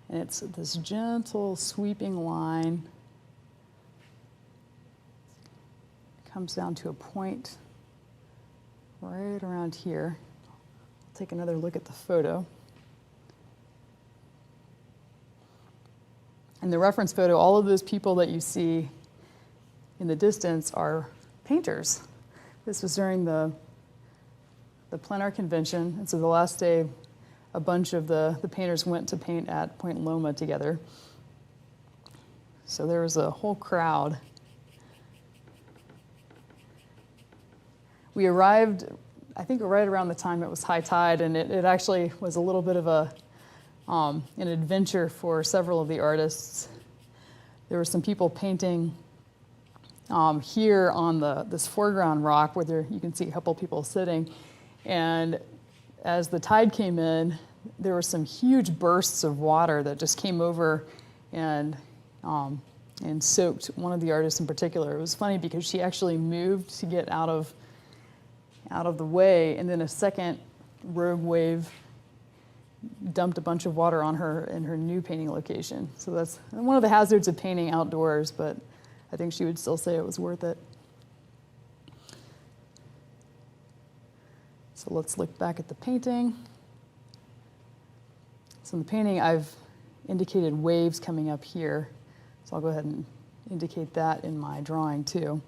And it's this gentle sweeping line. It comes down to a point right around here. I'll take another look at the photo. In the reference photo, all of those people that you see in the distance are painters. This was during the plein air convention, and so the last day a bunch of the painters went to paint at Point Loma together. So there was a whole crowd. We arrived, I think, right around the time it was high tide, and it actually was a little bit of an adventure for several of the artists. There were some people painting here on this foreground rock where you can see a couple people sitting, and as the tide came in, there were some huge bursts of water that just came over and soaked one of the artists in particular. It was funny because she actually moved to get out of the way, and then a second rogue wave dumped a bunch of water on her in her new painting location. So that's one of the hazards of painting outdoors, but I think she would still say it was worth it. So let's look back at the painting. So in the painting, I've indicated waves coming up here. So I'll go ahead and indicate that in my drawing too.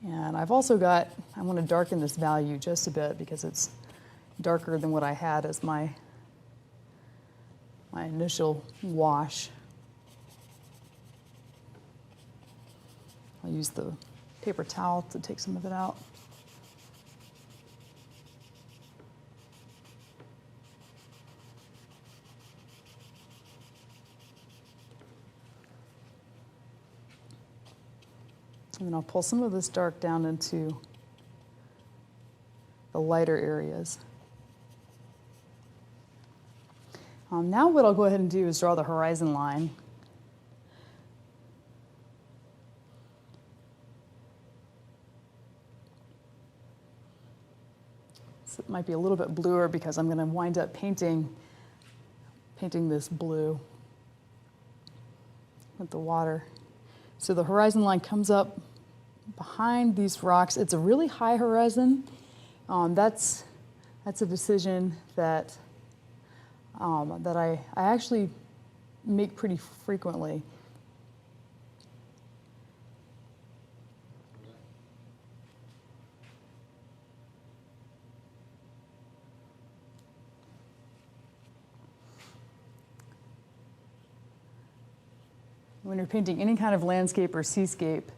And I've also I want to darken this value just a bit because it's darker than what I had as my initial wash. I'll use the paper towel to take some of it out. And then I'll pull some of this dark down into the lighter areas. Now what I'll go ahead and do is draw the horizon line. So it might be a little bit bluer because I'm going to wind up painting this blue with the water. So the horizon line comes up behind these rocks. It's a really high horizon. That's a decision that I actually make pretty frequently. When you're painting any kind of landscape or seascape,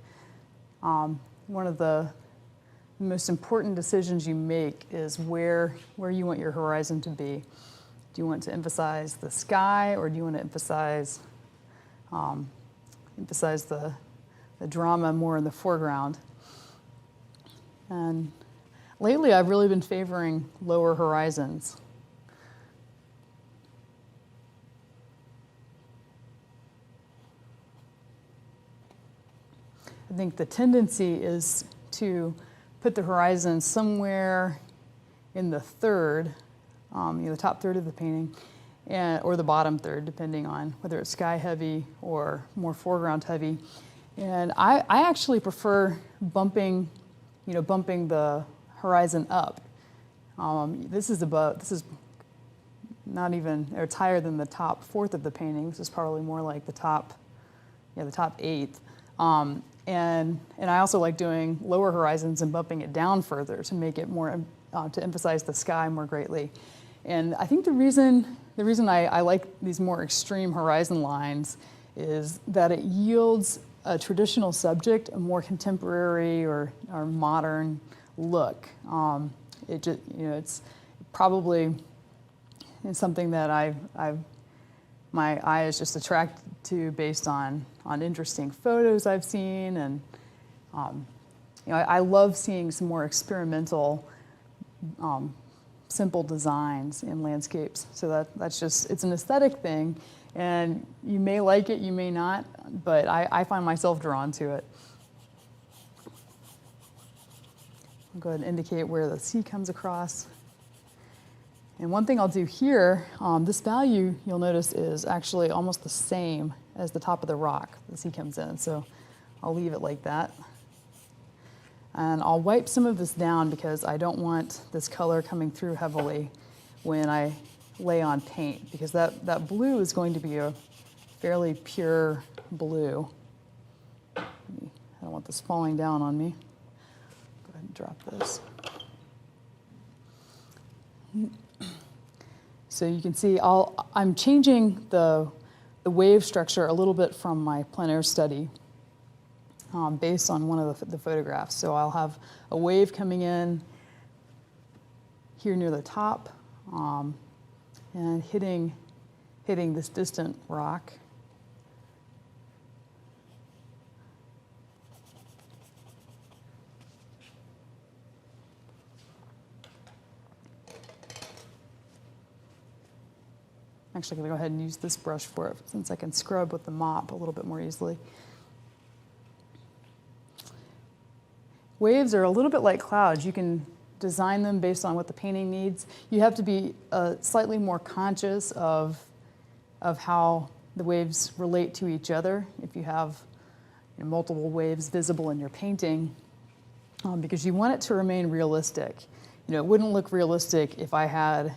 one of the most important decisions you make is where you want your horizon to be. Do you want to emphasize the sky, or do you want to emphasize the drama more in the foreground? And lately I've really been favoring lower horizons. I think the tendency is to put the horizon somewhere in the third, the top third of the painting, or the bottom third, depending on whether it's sky heavy or more foreground heavy. And I actually prefer bumping the horizon up. This is not even, or it's higher than the top fourth of the painting. This is probably more like the top eighth. And I also like doing lower horizons and bumping it down further to make it more, to emphasize the sky more greatly. And I think the reason I like these more extreme horizon lines is that it yields a traditional subject a more contemporary or modern look. It's probably something that my eye is just attracted to based on interesting photos I've seen, and I love seeing some more experimental, simple designs in landscapes. So that's just, it's an aesthetic thing, and you may like it, you may not, but I find myself drawn to it. I'll go ahead and indicate where the sea comes across. And one thing I'll do here, this value, you'll notice, is actually almost the same as the top of the rock the sea comes in. So I'll leave it like that. And I'll wipe some of this down because I don't want this color coming through heavily when I lay on paint, because that blue is going to be a fairly pure blue. I don't want this falling down on me. Go ahead and drop this. So you can see I'm changing the wave structure a little bit from my plein air study based on one of the photographs. So I'll have a wave coming in here near the top and hitting this distant rock. I'm actually going to go ahead and use this brush for it, since I can scrub with the mop a little bit more easily. Waves are a little bit like clouds. You can design them based on what the painting needs. You have to be slightly more conscious of how the waves relate to each other if you have multiple waves visible in your painting, because you want it to remain realistic. It wouldn't look realistic if I had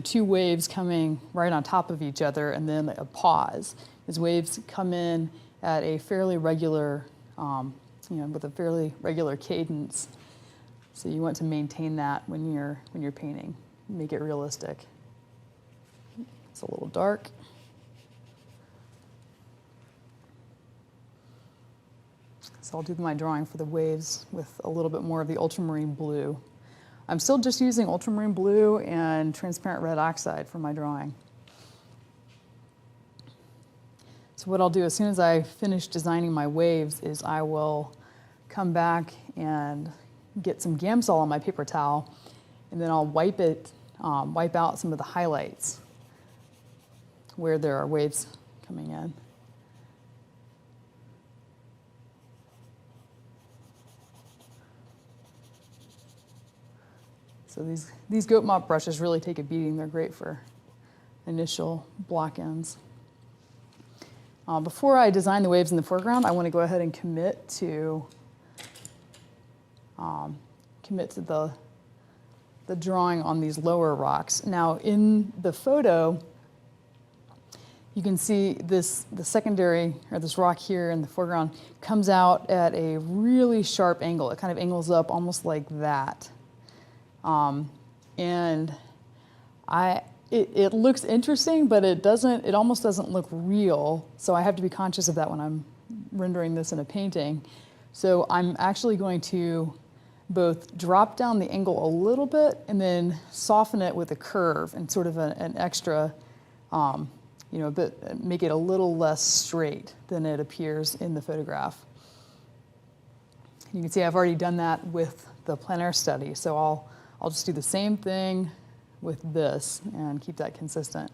two waves coming right on top of each other and then a pause. As waves come in at a fairly regular, with a fairly regular cadence. So you want to maintain that when you're painting, make it realistic. It's a little dark. So I'll do my drawing for the waves with a little bit more of the ultramarine blue. I'm still just using ultramarine blue and transparent red oxide for my drawing. So what I'll do as soon as I finish designing my waves is I will come back and get some Gamsol on my paper towel, and then I'll wipe out some of the highlights where there are waves coming in. So these goat mop brushes really take a beating. They're great for initial block ends. Before I design the waves in the foreground, I want to go ahead and commit to the drawing on these lower rocks. Now in the photo, you can see the secondary, or this rock here in the foreground, comes out at a really sharp angle. It kind of angles up almost like that. And it looks interesting, but it almost doesn't look real. So I have to be conscious of that when I'm rendering this in a painting. So I'm actually going to both drop down the angle a little bit and then soften it with a curve and sort of an extra, make it a little less straight than it appears in the photograph. You can see I've already done that with the plein air study. So I'll just do the same thing with this and keep that consistent.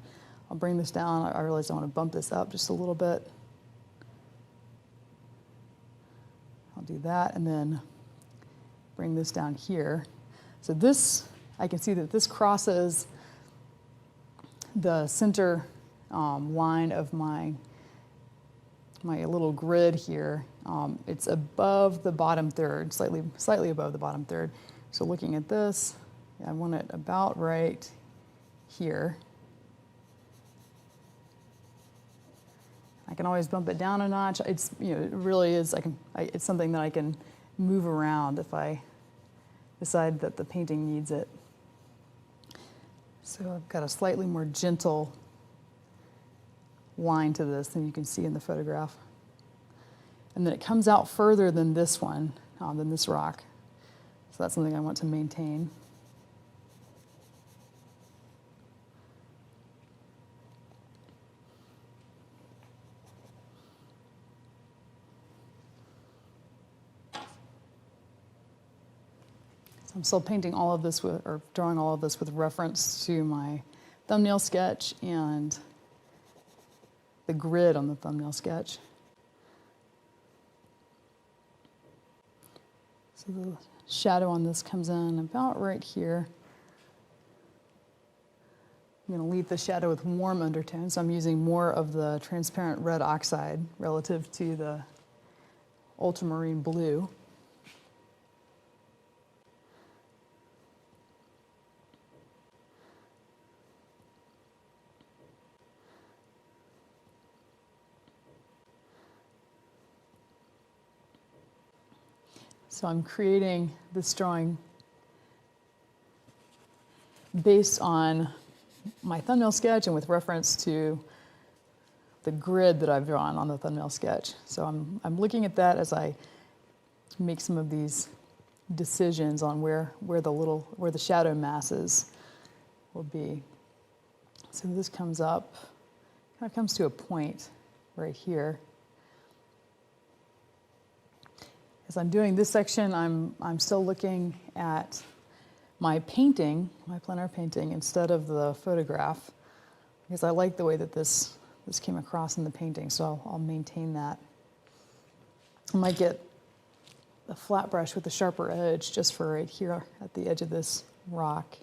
I'll bring this down. I realize I want to bump this up just a little bit. I'll do that and then bring this down here. So this, I can see that this crosses the center line of my little grid here. It's above the bottom third, slightly above the bottom third. So looking at this, I want it about right here. I can always bump it down a notch. It's, you know, it really is, it's something that I can move around if I decide that the painting needs it. So I've got a slightly more gentle line to this than you can see in the photograph. And then it comes out further than this one, than this rock. So that's something I want to maintain. So I'm still painting all of this with, or drawing all of this with reference to my thumbnail sketch and the grid on the thumbnail sketch. So the shadow on this comes in about right here. I'm going to leave the shadow with warm undertones. So I'm using more of the transparent red oxide relative to the ultramarine blue. So I'm creating this drawing based on my thumbnail sketch and with reference to the grid that I've drawn on the thumbnail sketch. So I'm looking at that as I make some of these decisions on where the shadow masses will be. So this comes up, kind of comes to a point right here. As I'm doing this section, I'm still looking at my painting, my plein air painting, instead of the photograph, because I like the way that this came across in the painting, so I'll maintain that. I might get a flat brush with a sharper edge just for right here at the edge of this rock.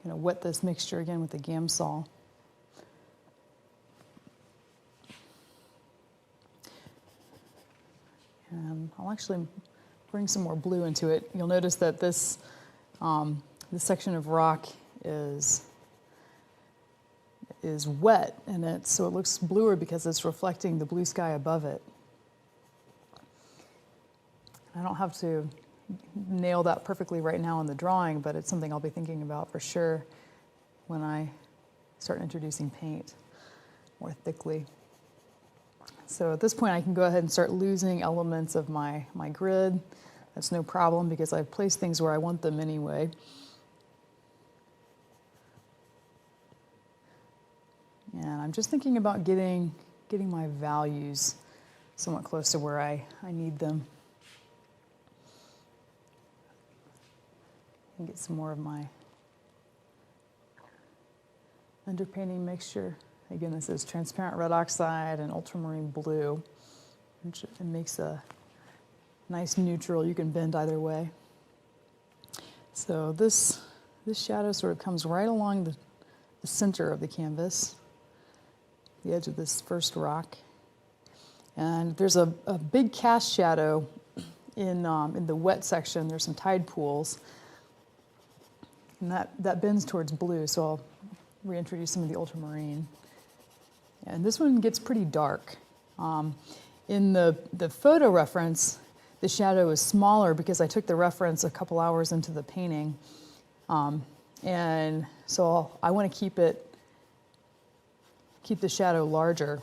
Wet this mixture again with the Gamsol. And I'll actually bring some more blue into it. You'll notice that this section of rock is wet, and so it looks bluer because it's reflecting the blue sky above it. I don't have to nail that perfectly right now in the drawing, but it's something I'll be thinking about for sure when I start introducing paint more thickly. So at this point I can go ahead and start losing elements of my grid. That's no problem because I've placed things where I want them anyway. And I'm just thinking about getting my values somewhat close to where I need them. And get some more of my underpainting mixture. Again, this is transparent red oxide and ultramarine blue. It makes a nice neutral. You can bend either way. So this shadow sort of comes right along the center of the canvas, the edge of this first rock. And there's a big cast shadow in the wet section. There's some tide pools. And that bends towards blue, so I'll reintroduce some of the ultramarine. And this one gets pretty dark. In the photo reference, the shadow is smaller because I took the reference a couple hours into the painting. And so I want to keep the shadow larger,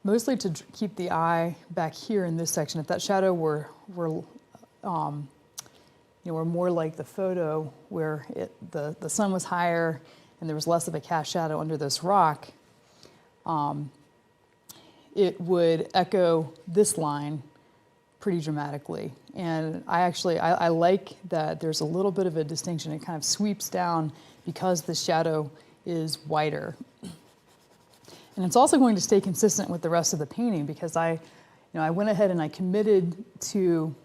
mostly to keep the eye back here in this section. If that shadow were more like the photo where the sun was higher and there was less of a cast shadow under this rock, it would echo this line pretty dramatically. And I like that there's a little bit of a distinction. It kind of sweeps down because the shadow is wider. And it's also going to stay consistent with the rest of the painting because I went ahead and I committed to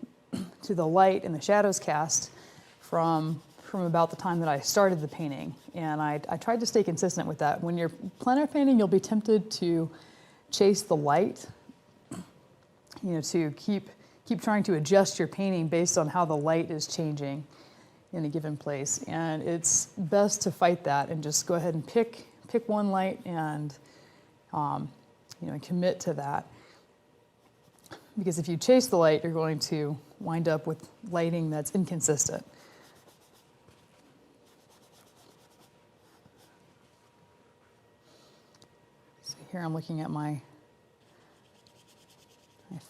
the light and the shadows cast from about the time that I started the painting. And I tried to stay consistent with that. When you're plein air painting, you'll be tempted to chase the light, to keep trying to adjust your painting based on how the light is changing in a given place. And it's best to fight that and just go ahead and pick one light and commit to that. Because if you chase the light, you're going to wind up with lighting that's inconsistent. So here I'm looking at my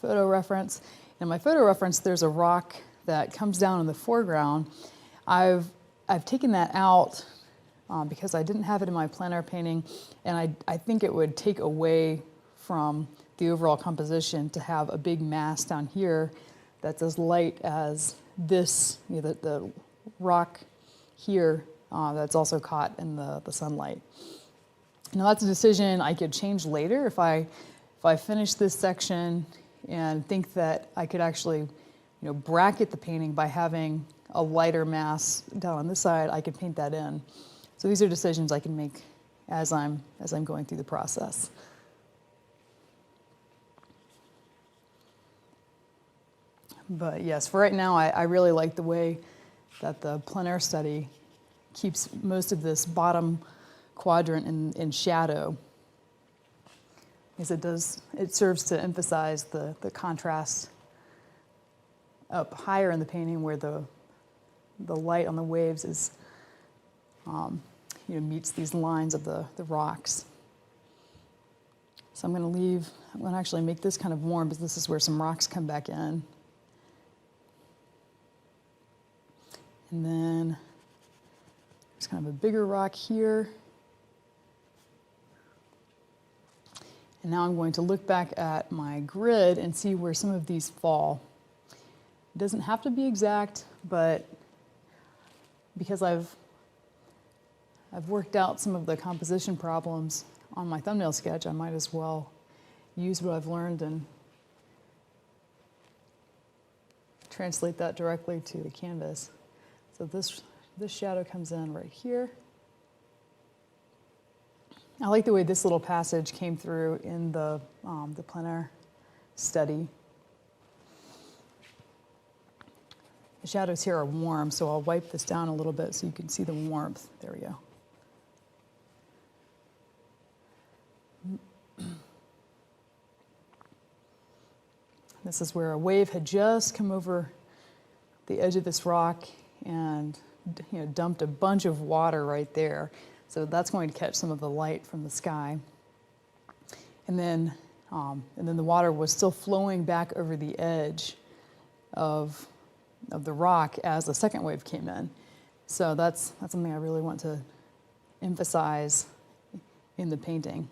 photo reference. In my photo reference, there's a rock that comes down in the foreground. I've taken that out because I didn't have it in my plein air painting, and I think it would take away from the overall composition to have a big mass down here that's as light as this, the rock here that's also caught in the sunlight. Now that's a decision I could change later if I finish this section and think that I could actually bracket the painting by having a lighter mass down on this side. I could paint that in. So these are decisions I can make as I'm going through the process. But yes, for right now, I really like the way that the plein air study keeps most of this bottom quadrant in shadow, because it serves to emphasize the contrast up higher in the painting where the light on the waves is meets these lines of the rocks. So I'm going to actually make this kind of warm, because this is where some rocks come back in. And then there's kind of a bigger rock here. And now I'm going to look back at my grid and see where some of these fall. It doesn't have to be exact, but because I've worked out some of the composition problems on my thumbnail sketch, I might as well use what I've learned and translate that directly to the canvas. So this shadow comes in right here. I like the way this little passage came through in the plein air study. The shadows here are warm, so I'll wipe this down a little bit so you can see the warmth. There we go. This is where a wave had just come over the edge of this rock and dumped a bunch of water right there. So that's going to catch some of the light from the sky. And then the water was still flowing back over the edge of the rock as the second wave came in. So that's something I really want to emphasize in the painting.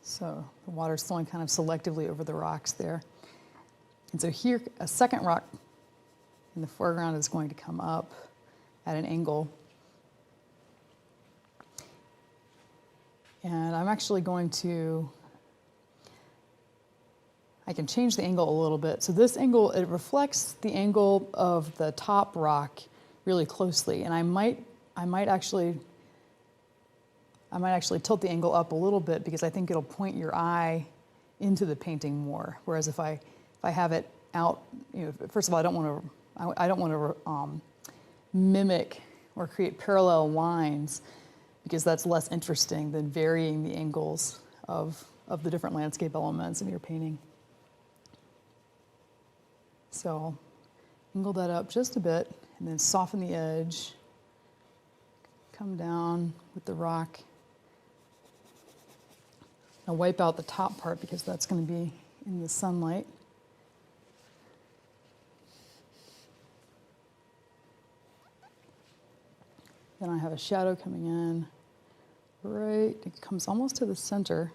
So the water's flowing kind of selectively over the rocks there. And so here, a second rock in the foreground is going to come up at an angle. And I'm actually going to, I can change the angle a little bit. So this angle, it reflects the angle of the top rock really closely. And I might actually tilt the angle up a little bit, because I think it'll point your eye into the painting more. Whereas if I have it out, first of all, I don't want to mimic or create parallel lines, because that's less interesting than varying the angles of the different landscape elements in your painting. So I'll angle that up just a bit and then soften the edge, come down with the rock. I'll wipe out the top part because that's going to be in the sunlight. Then I have a shadow coming in, right, it comes almost to the center.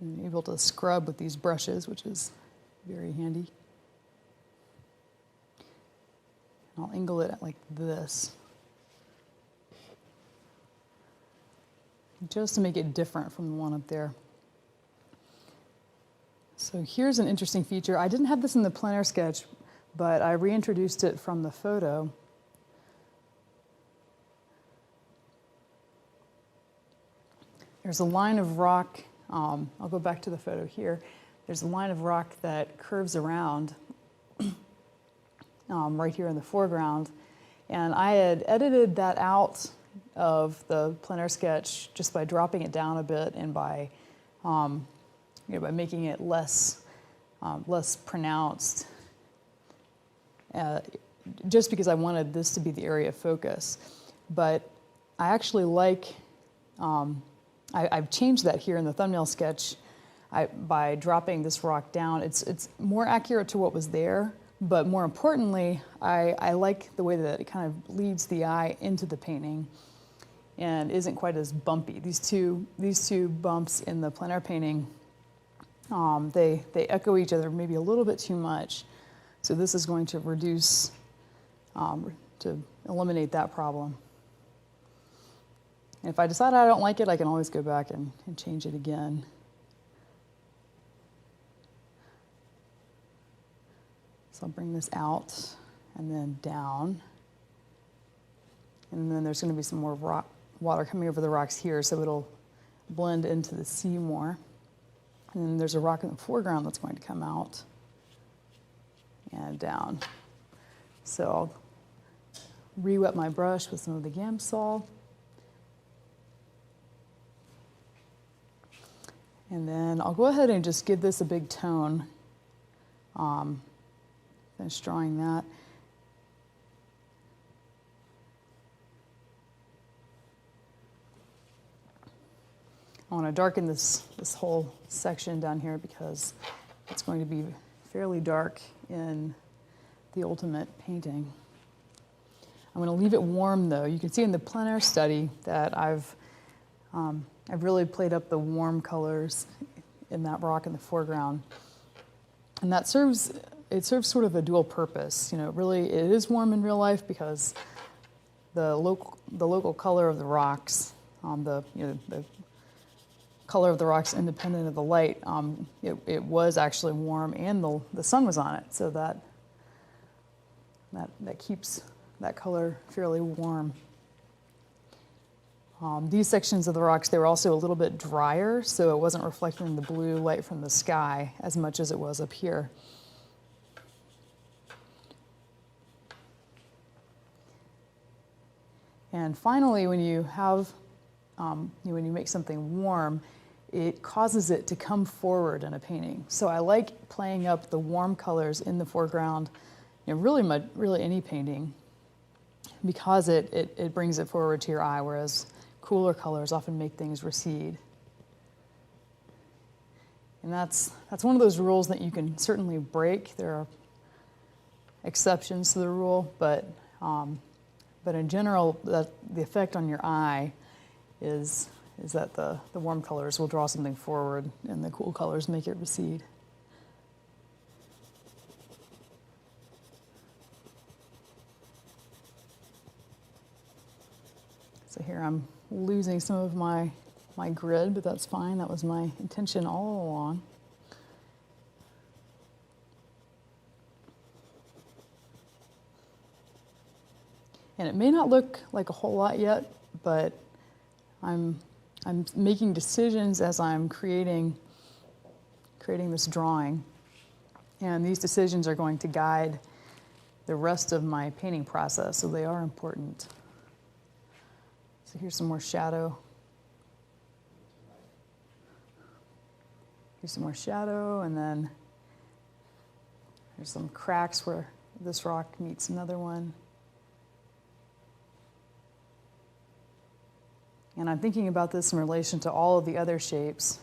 I'm able to scrub with these brushes, which is very handy. And I'll angle it like this, just to make it different from the one up there. So here's an interesting feature. I didn't have this in the plein air sketch, but I reintroduced it from the photo. There's a line of rock, I'll go back to the photo here. There's a line of rock that curves around right here in the foreground. And I had edited that out of the plein air sketch just by dropping it down a bit and by, by making it less pronounced, just because I wanted this to be the area of focus. But I actually like, I've changed that here in the thumbnail sketch by dropping this rock down. It's more accurate to what was there, but more importantly, I like the way that it kind of leads the eye into the painting and isn't quite as bumpy. These two bumps in the plein air painting, they echo each other maybe a little bit too much. So this is going to reduce, to eliminate that problem. And if I decide I don't like it, I can always go back and change it again. So I'll bring this out and then down. And then there's going to be some more water coming over the rocks here, so it'll blend into the sea more. And then there's a rock in the foreground that's going to come out and down. So I'll re-wet my brush with some of the Gamsol. And then I'll go ahead and just give this a big tone. Finish drawing that. I want to darken this whole section down here because it's going to be fairly dark in the ultimate painting. I'm going to leave it warm though. You can see in the plein air study that I've really played up the warm colors in that rock in the foreground. And that serves sort of a dual purpose. You know, really it is warm in real life because the local color of the rocks, the color of the rocks independent of the light, it was actually warm and the sun was on it, so that keeps that color fairly warm. These sections of the rocks, they were also a little bit drier, so it wasn't reflecting the blue light from the sky as much as it was up here. And finally, when you have, when you make something warm, it causes it to come forward in a painting. So I like playing up the warm colors in the foreground, really any painting, because it brings it forward to your eye, whereas cooler colors often make things recede. And that's one of those rules that you can certainly break. There are exceptions to the rule, but in general, the effect on your eye is that the warm colors will draw something forward and the cool colors make it recede. So here I'm losing some of my grid, but that's fine. That was my intention all along. And it may not look like a whole lot yet, but I'm making decisions as I'm creating this drawing. And these decisions are going to guide the rest of my painting process, so they are important. So here's some more shadow. Here's some more shadow, and then there's some cracks where this rock meets another one. And I'm thinking about this in relation to all of the other shapes.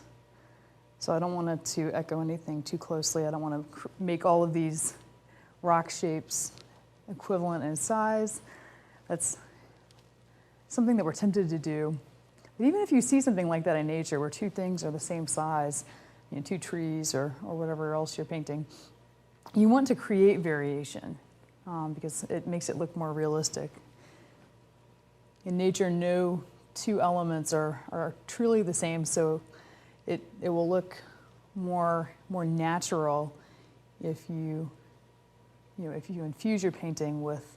So I don't want it to echo anything too closely. I don't want to make all of these rock shapes equivalent in size. That's something that we're tempted to do. But even if you see something like that in nature where two things are the same size, two trees or whatever else you're painting. You want to create variation because it makes it look more realistic. In nature, no two elements are truly the same, so it will look more natural if you infuse your painting with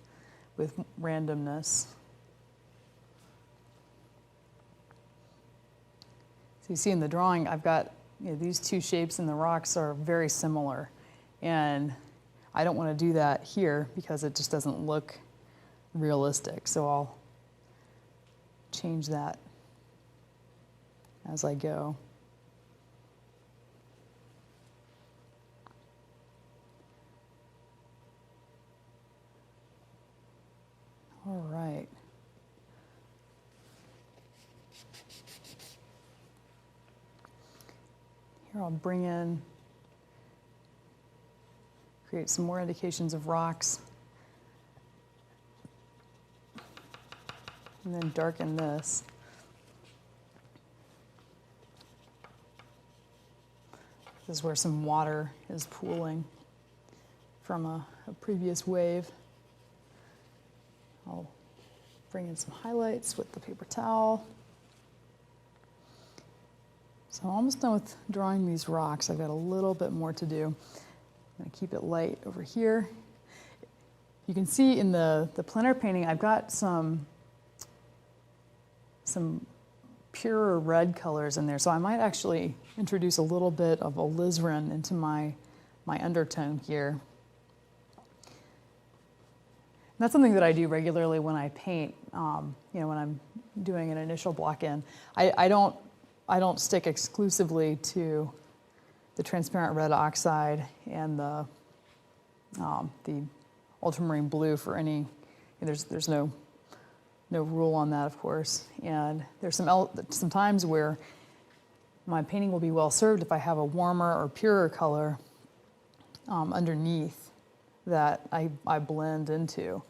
randomness. So you see in the drawing, I've got these two shapes in the rocks are very similar, and I don't want to do that here because it just doesn't look realistic. So I'll change that as I go. All right. Here I'll bring in, create some more indications of rocks, and then darken this. This is where some water is pooling from a previous wave. I'll bring in some highlights with the paper towel. So I'm almost done with drawing these rocks. I've got a little bit more to do. I'm going to keep it light over here. You can see in the plein air painting, I've got some purer red colors in there. So I might actually introduce a little bit of alizarin into my undertone here. That's something that I do regularly when I paint, when I'm doing an initial block in. I don't stick exclusively to the transparent red oxide and the ultramarine blue for any. There's no rule on that, of course. And there's some times where my painting will be well served if I have a warmer or purer color underneath that I blend into.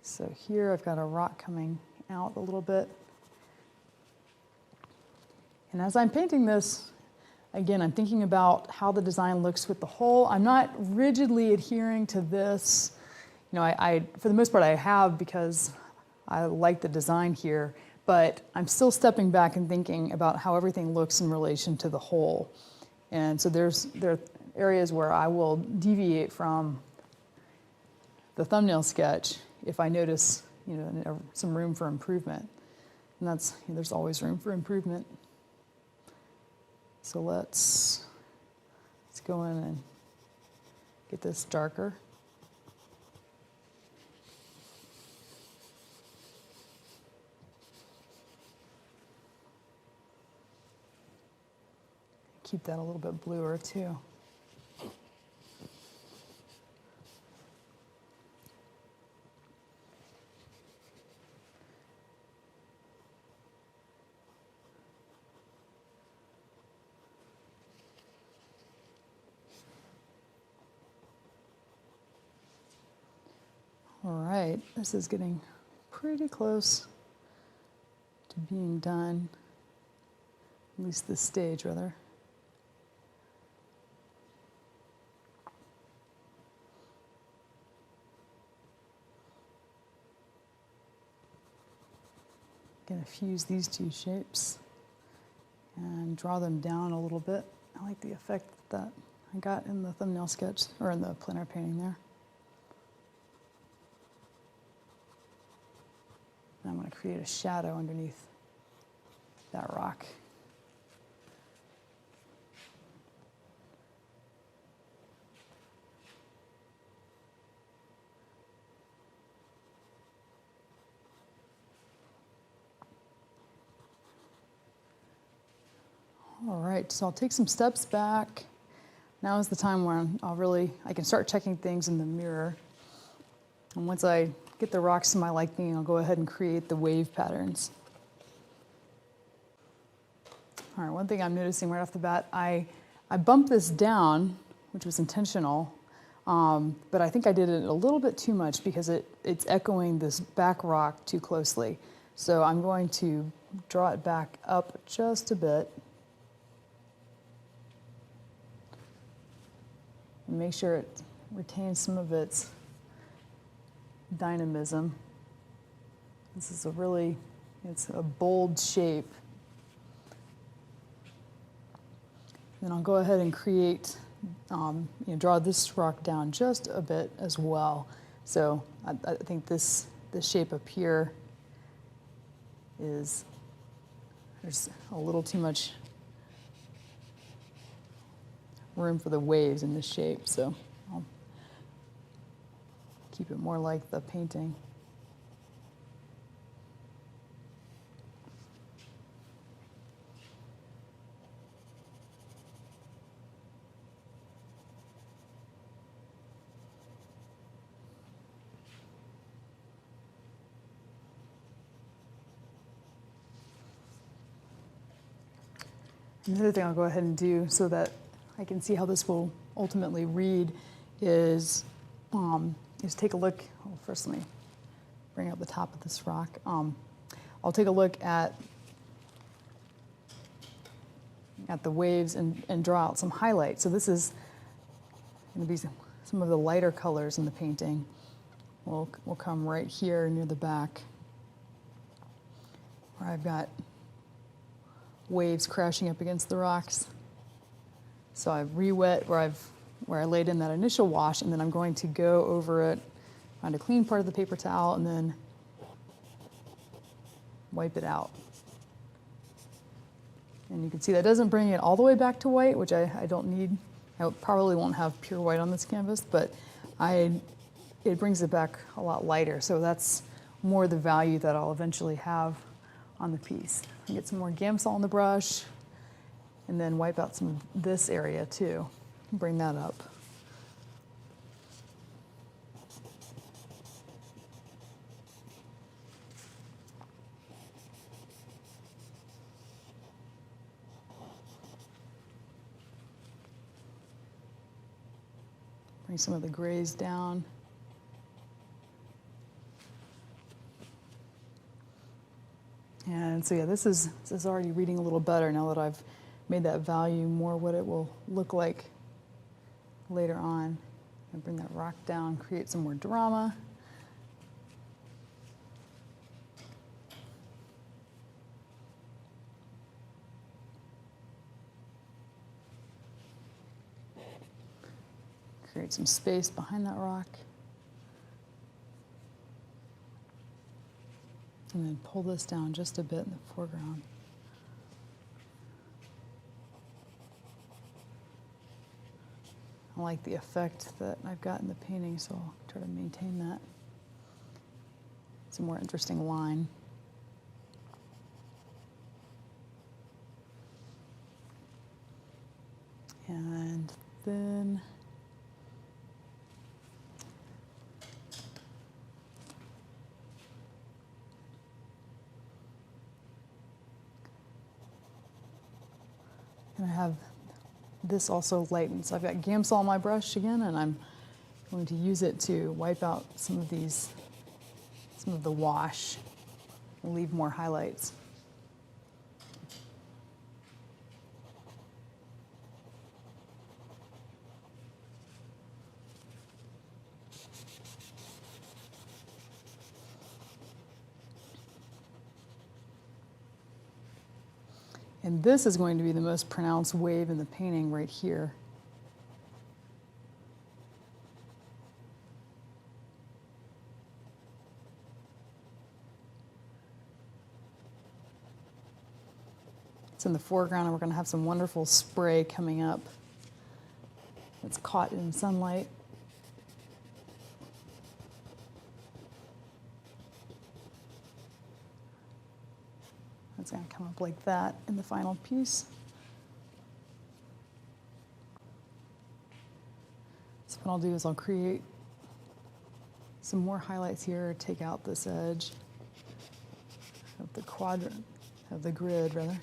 So here I've got a rock coming out a little bit. And as I'm painting this, again, I'm thinking about how the design looks with the whole. I'm not rigidly adhering to this. I for the most part I have because I like the design here, but I'm still stepping back and thinking about how everything looks in relation to the whole. And so there are areas where I will deviate from the thumbnail sketch if I notice, some room for improvement. And there's always room for improvement. So let's go in and get this darker. Keep that a little bit bluer too. All right, this is getting pretty close to being done, at least this stage rather. Going to fuse these two shapes and draw them down a little bit. I like the effect that I got in the thumbnail sketch, or in the plein air painting there. I'm going to create a shadow underneath that rock. All right, so I'll take some steps back. Now is the time when I can start checking things in the mirror. And once I get the rocks to my liking, I'll go ahead and create the wave patterns. All right, one thing I'm noticing right off the bat, I bumped this down, which was intentional, But I think I did it a little bit too much because it's echoing this back rock too closely. So I'm going to draw it back up just a bit. And make sure it retains some of its dynamism. This is it's a bold shape. Then I'll go ahead and create, draw this rock down just a bit as well. So I think this shape up here there's a little too much room for the waves in this shape, so I'll keep it more like the painting. Another thing I'll go ahead and do so that I can see how this will ultimately read is take a look. Well, first, let me bring up the top of this rock. I'll take a look at the waves and draw out some highlights. So this is going to be some of the lighter colors in the painting. Will come right here near the back, where I've got waves crashing up against the rocks. So I've re-wet where I laid in that initial wash, and then I'm going to go over it, find a clean part of the paper towel, and then wipe it out. And you can see that doesn't bring it all the way back to white, which I don't need. I probably won't have pure white on this canvas, but it brings it back a lot lighter. So that's more the value that I'll eventually have on the piece. Get some more Gamsol on the brush, and then wipe out some of this area too. Bring that up. Bring some of the grays down. And so yeah, this is already reading a little better now that I've made that value more what it will look like later on. And bring that rock down, create some more drama. Create some space behind that rock. And then pull this down just a bit in the foreground. I like the effect that I've got in the painting, so I'll try to maintain that. It's a more interesting line. And then I have this also lightened. So I've got Gamsol on my brush again, and I'm going to use it to wipe out some of the wash and leave more highlights. And this is going to be the most pronounced wave in the painting right here. It's in the foreground, and we're going to have some wonderful spray coming up. It's caught in sunlight. It's going to come up like that in the final piece. So what I'll do is I'll create some more highlights here, take out this edge of the quadrant, of the grid rather.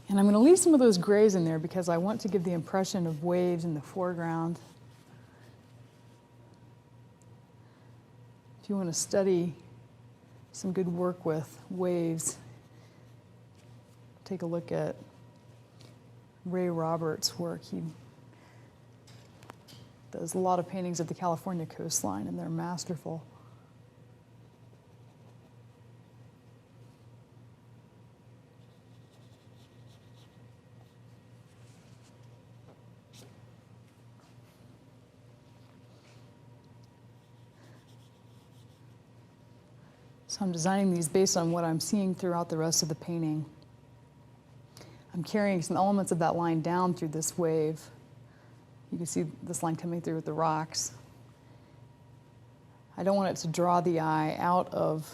And I'm going to leave some of those grays in there because I want to give the impression of waves in the foreground. If you want to study some good work with waves, take a look at Ray Roberts' work. He does a lot of paintings of the California coastline, and they're masterful. So I'm designing these based on what I'm seeing throughout the rest of the painting. I'm carrying some elements of that line down through this wave. You can see this line coming through with the rocks. I don't want it to draw the eye out of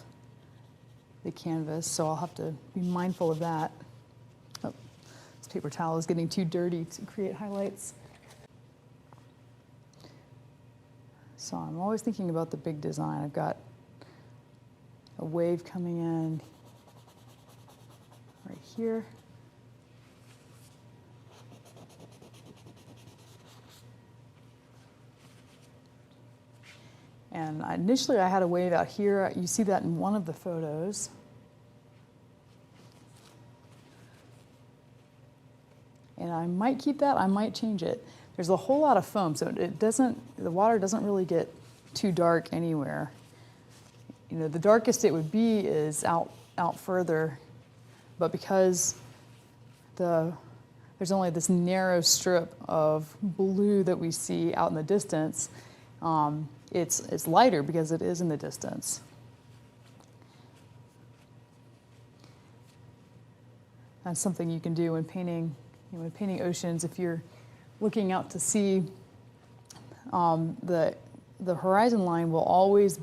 the canvas, so I'll have to be mindful of that. Oh, this paper towel is getting too dirty to create highlights. So I'm always thinking about the big design. I've got a wave coming in right here. And initially I had a wave out here. You see that in one of the photos. And I might keep that, I might change it. There's a whole lot of foam, so the water doesn't really get too dark anywhere. You know, the darkest it would be is out further, but because there's only this narrow strip of blue that we see out in the distance, it's lighter because it is in the distance. That's something you can do when painting, painting oceans. If you're looking out to sea, the horizon line will almost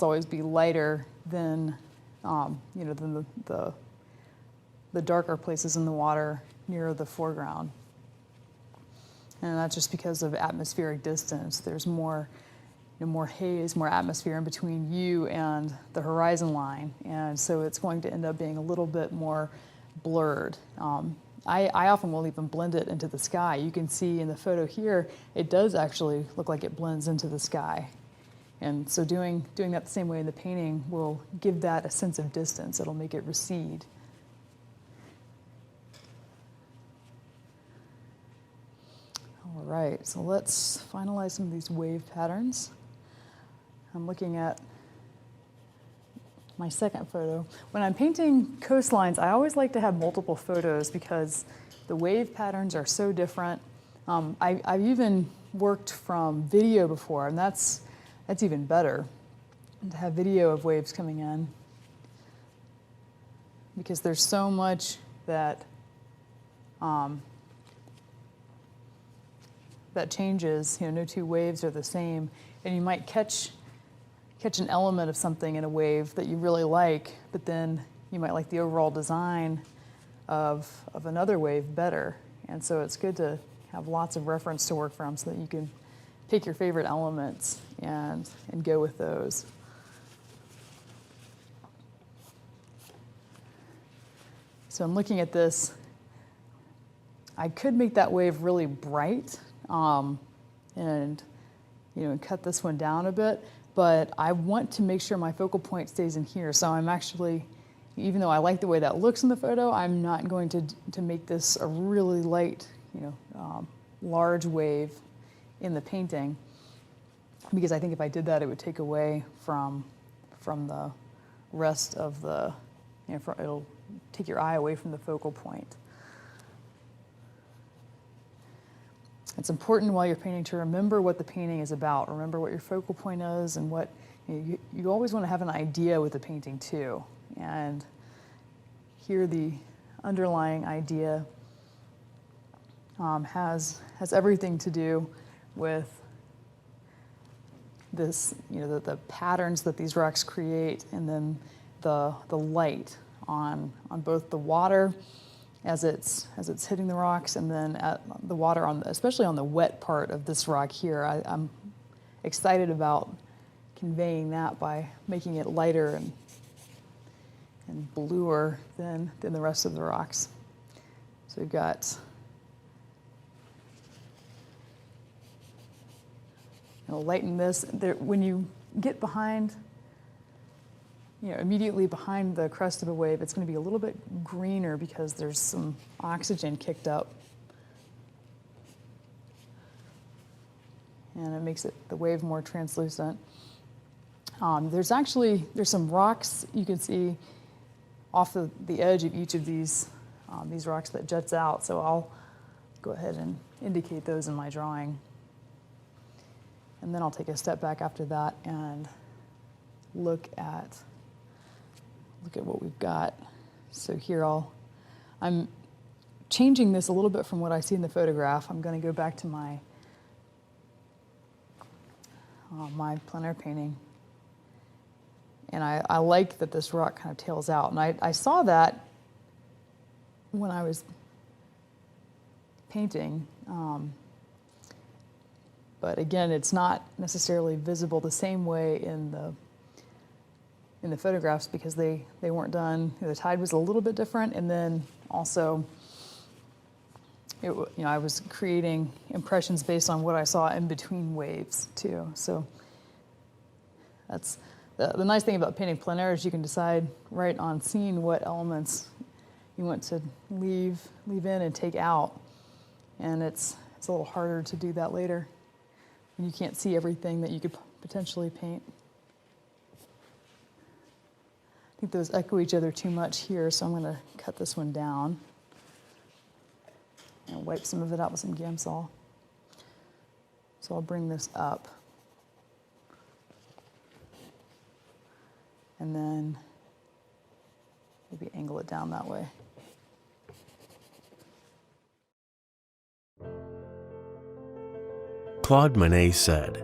always be lighter than than the darker places in the water near the foreground. And that's just because of atmospheric distance. There's more haze, more atmosphere in between you and the horizon line, and so it's going to end up being a little bit more blurred. I often will even blend it into the sky. You can see in the photo here, it does actually look like it blends into the sky. And so doing that the same way in the painting will give that a sense of distance. It'll make it recede. All right, so let's finalize some of these wave patterns. I'm looking at my second photo. When I'm painting coastlines, I always like to have multiple photos because the wave patterns are so different. I've even worked from video before, and that's even better, to have video of waves coming in, because there's so much that that changes. No two waves are the same, and you might catch an element of something in a wave that you really like, but then you might like the overall design of another wave better. And so it's good to have lots of reference to work from so that you can pick your favorite elements and go with those. So I'm looking at this. I could make that wave really bright and cut this one down a bit, but I want to make sure my focal point stays in here. So I'm actually, even though I like the way that looks in the photo, I'm not going to make this a really light, large wave in the painting, because I think if I did that, it would take away from the rest of the, it'll take your eye away from the focal point. It's important while you're painting to remember what the painting is about. Remember what your focal point is, and what you always want to have an idea with the painting too. And here the underlying idea has everything to do with this, the patterns that these rocks create, and then the light on both the water as it's hitting the rocks, and then at the water especially on the wet part of this rock here. I'm excited about conveying that by making it lighter and bluer than the rest of the rocks. So we've got, lighten this. There, when you get behind, immediately behind the crest of a wave, it's going to be a little bit greener because there's some oxygen kicked up. And it makes the wave more translucent. There's some rocks you can see off the edge of each of these rocks that juts out. So I'll go ahead and indicate those in my drawing. And then I'll take a step back after that and look at what we've got. So here I'm changing this a little bit from what I see in the photograph. I'm going to go back to my plein air painting. And I like that this rock kind of tails out. And I saw that when I was painting. But again, it's not necessarily visible the same way in the photographs because they weren't done. The tide was a little bit different, and then also, I was creating impressions based on what I saw in between waves too. So that's the nice thing about painting plein air is you can decide right on scene what elements you want to leave in and take out, and it's a little harder to do that later when you can't see everything that you could potentially paint. I think those echo each other too much here, so I'm going to cut this one down and wipe some of it out with some Gamsol. So I'll bring this up. And then maybe angle it down that way. Claude Monet said,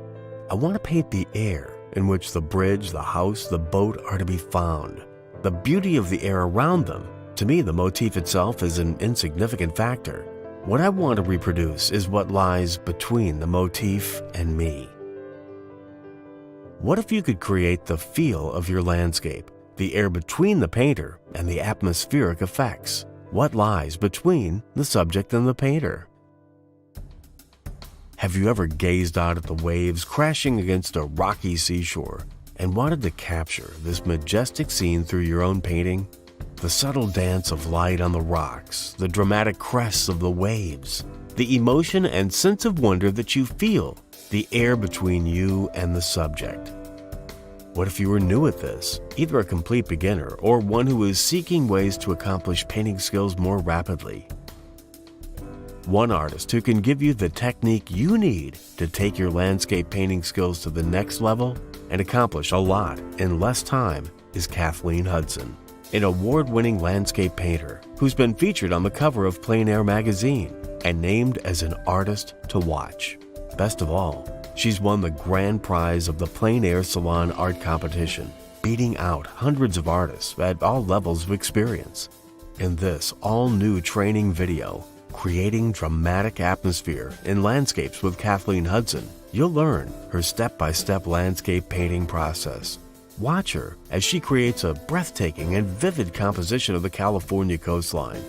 "I want to paint the air in which the bridge, the house, the boat are to be found. The beauty of the air around them. To me, the motif itself is an insignificant factor. What I want to reproduce is what lies between the motif and me." What if you could create the feel of your landscape, the air between the painter and the atmospheric effects? What lies between the subject and the painter? Have you ever gazed out at the waves crashing against a rocky seashore and wanted to capture this majestic scene through your own painting? The subtle dance of light on the rocks, the dramatic crests of the waves, the emotion and sense of wonder that you feel, the air between you and the subject. What if you were new at this, either a complete beginner or one who is seeking ways to accomplish painting skills more rapidly? One artist who can give you the technique you need to take your landscape painting skills to the next level and accomplish a lot in less time is Kathleen Hudson, an award-winning landscape painter who's been featured on the cover of Plein Air magazine and named as an artist to watch. Best of all, she's won the grand prize of the Plein Air Salon Art Competition, beating out hundreds of artists at all levels of experience. In this all-new training video, Creating Dramatic Atmosphere in Landscapes with Kathleen Hudson, you'll learn her step-by-step landscape painting process. Watch her as she creates a breathtaking and vivid composition of the California coastline.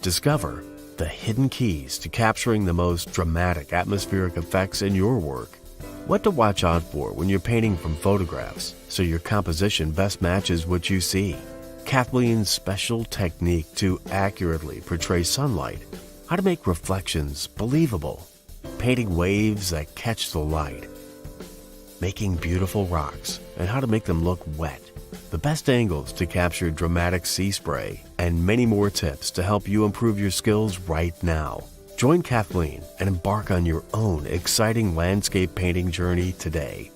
Discover the hidden keys to capturing the most dramatic atmospheric effects in your work. What to watch out for when you're painting from photographs so your composition best matches what you see. Kathleen's special technique to accurately portray sunlight, how to make reflections believable, painting waves that catch the light, making beautiful rocks and how to make them look wet, the best angles to capture dramatic sea spray, and many more tips to help you improve your skills right now. Join Kathleen and embark on your own exciting landscape painting journey today.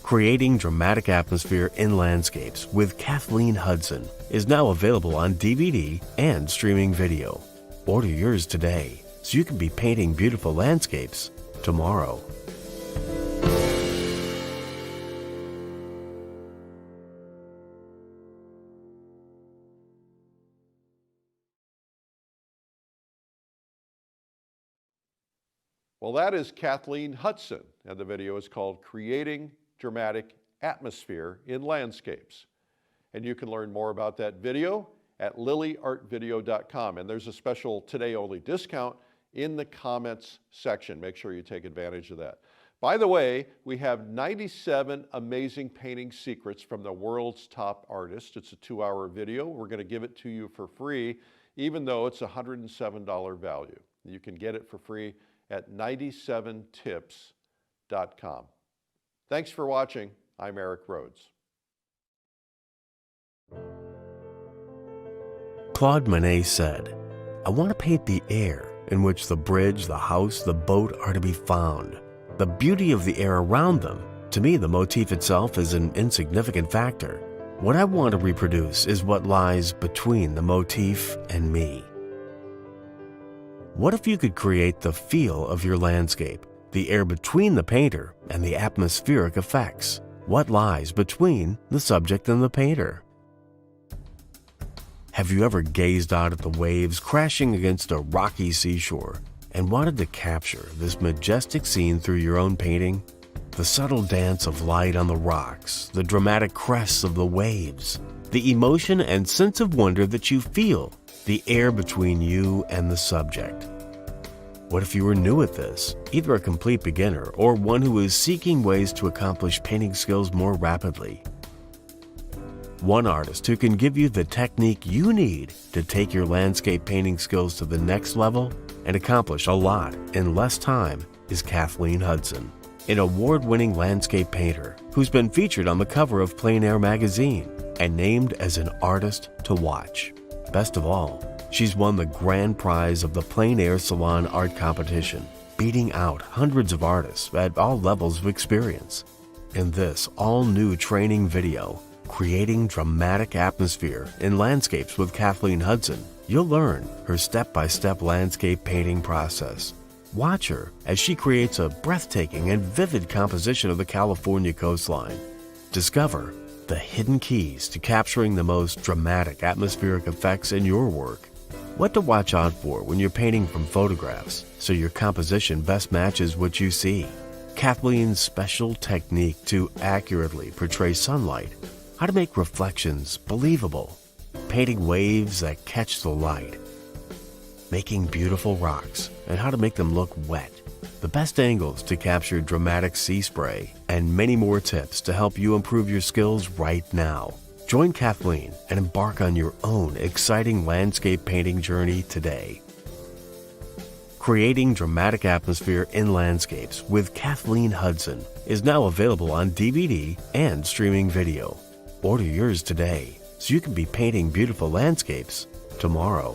Creating Dramatic Atmosphere in Landscapes with Kathleen Hudson is now available on DVD and streaming video. Order yours today so you can be painting beautiful landscapes tomorrow. Well, that is Kathleen Hudson, and the video is called Creating Dramatic Atmosphere in Landscapes. and you can learn more about that video at lilyartvideo.com. And there's a special today-only discount in the comments section. Make sure you take advantage of that. By the way, we have 97 amazing painting secrets from the world's top artists. It's a 2-hour video. We're going to give it to you for free, even though it's a $107 value. You can get it for free at 97tips.com. Thanks for watching. I'm Eric Rhodes. Claude Monet said, "I want to paint the air in which the bridge, the house, the boat are to be found. The beauty of the air around them. To me, the motif itself is an insignificant factor. What I want to reproduce is what lies between the motif and me." What if you could create the feel of your landscape, the air between the painter and the atmospheric effects? What lies between the subject and the painter? Have you ever gazed out at the waves crashing against a rocky seashore and wanted to capture this majestic scene through your own painting? The subtle dance of light on the rocks, the dramatic crests of the waves, the emotion and sense of wonder that you feel, the air between you and the subject. What if you were new at this, either a complete beginner or one who is seeking ways to accomplish painting skills more rapidly? One artist who can give you the technique you need to take your landscape painting skills to the next level and accomplish a lot in less time is Kathleen Hudson, an award-winning landscape painter who's been featured on the cover of Plein magazine and named as an artist to watch. Best of all, she's won the grand prize of the Plein Salon Art Competition, beating out hundreds of artists at all levels of experience. In this all-new training video, Creating Dramatic Atmosphere in Landscapes with Kathleen Hudson, you'll learn her step-by-step landscape painting process. Watch her as she creates a breathtaking and vivid composition of the California coastline. Discover the hidden keys to capturing the most dramatic atmospheric effects in your work. What to watch out for when you're painting from photographs so your composition best matches what you see. Kathleen's special technique to accurately portray sunlight, how to make reflections believable, painting waves that catch the light, making beautiful rocks and how to make them look wet, the best angles to capture dramatic sea spray, and many more tips to help you improve your skills right now. Join Kathleen and embark on your own exciting landscape painting journey today. Creating Dramatic Atmosphere in Landscapes with Kathleen Hudson is now available on DVD and streaming video. Order yours today so you can be painting beautiful landscapes tomorrow.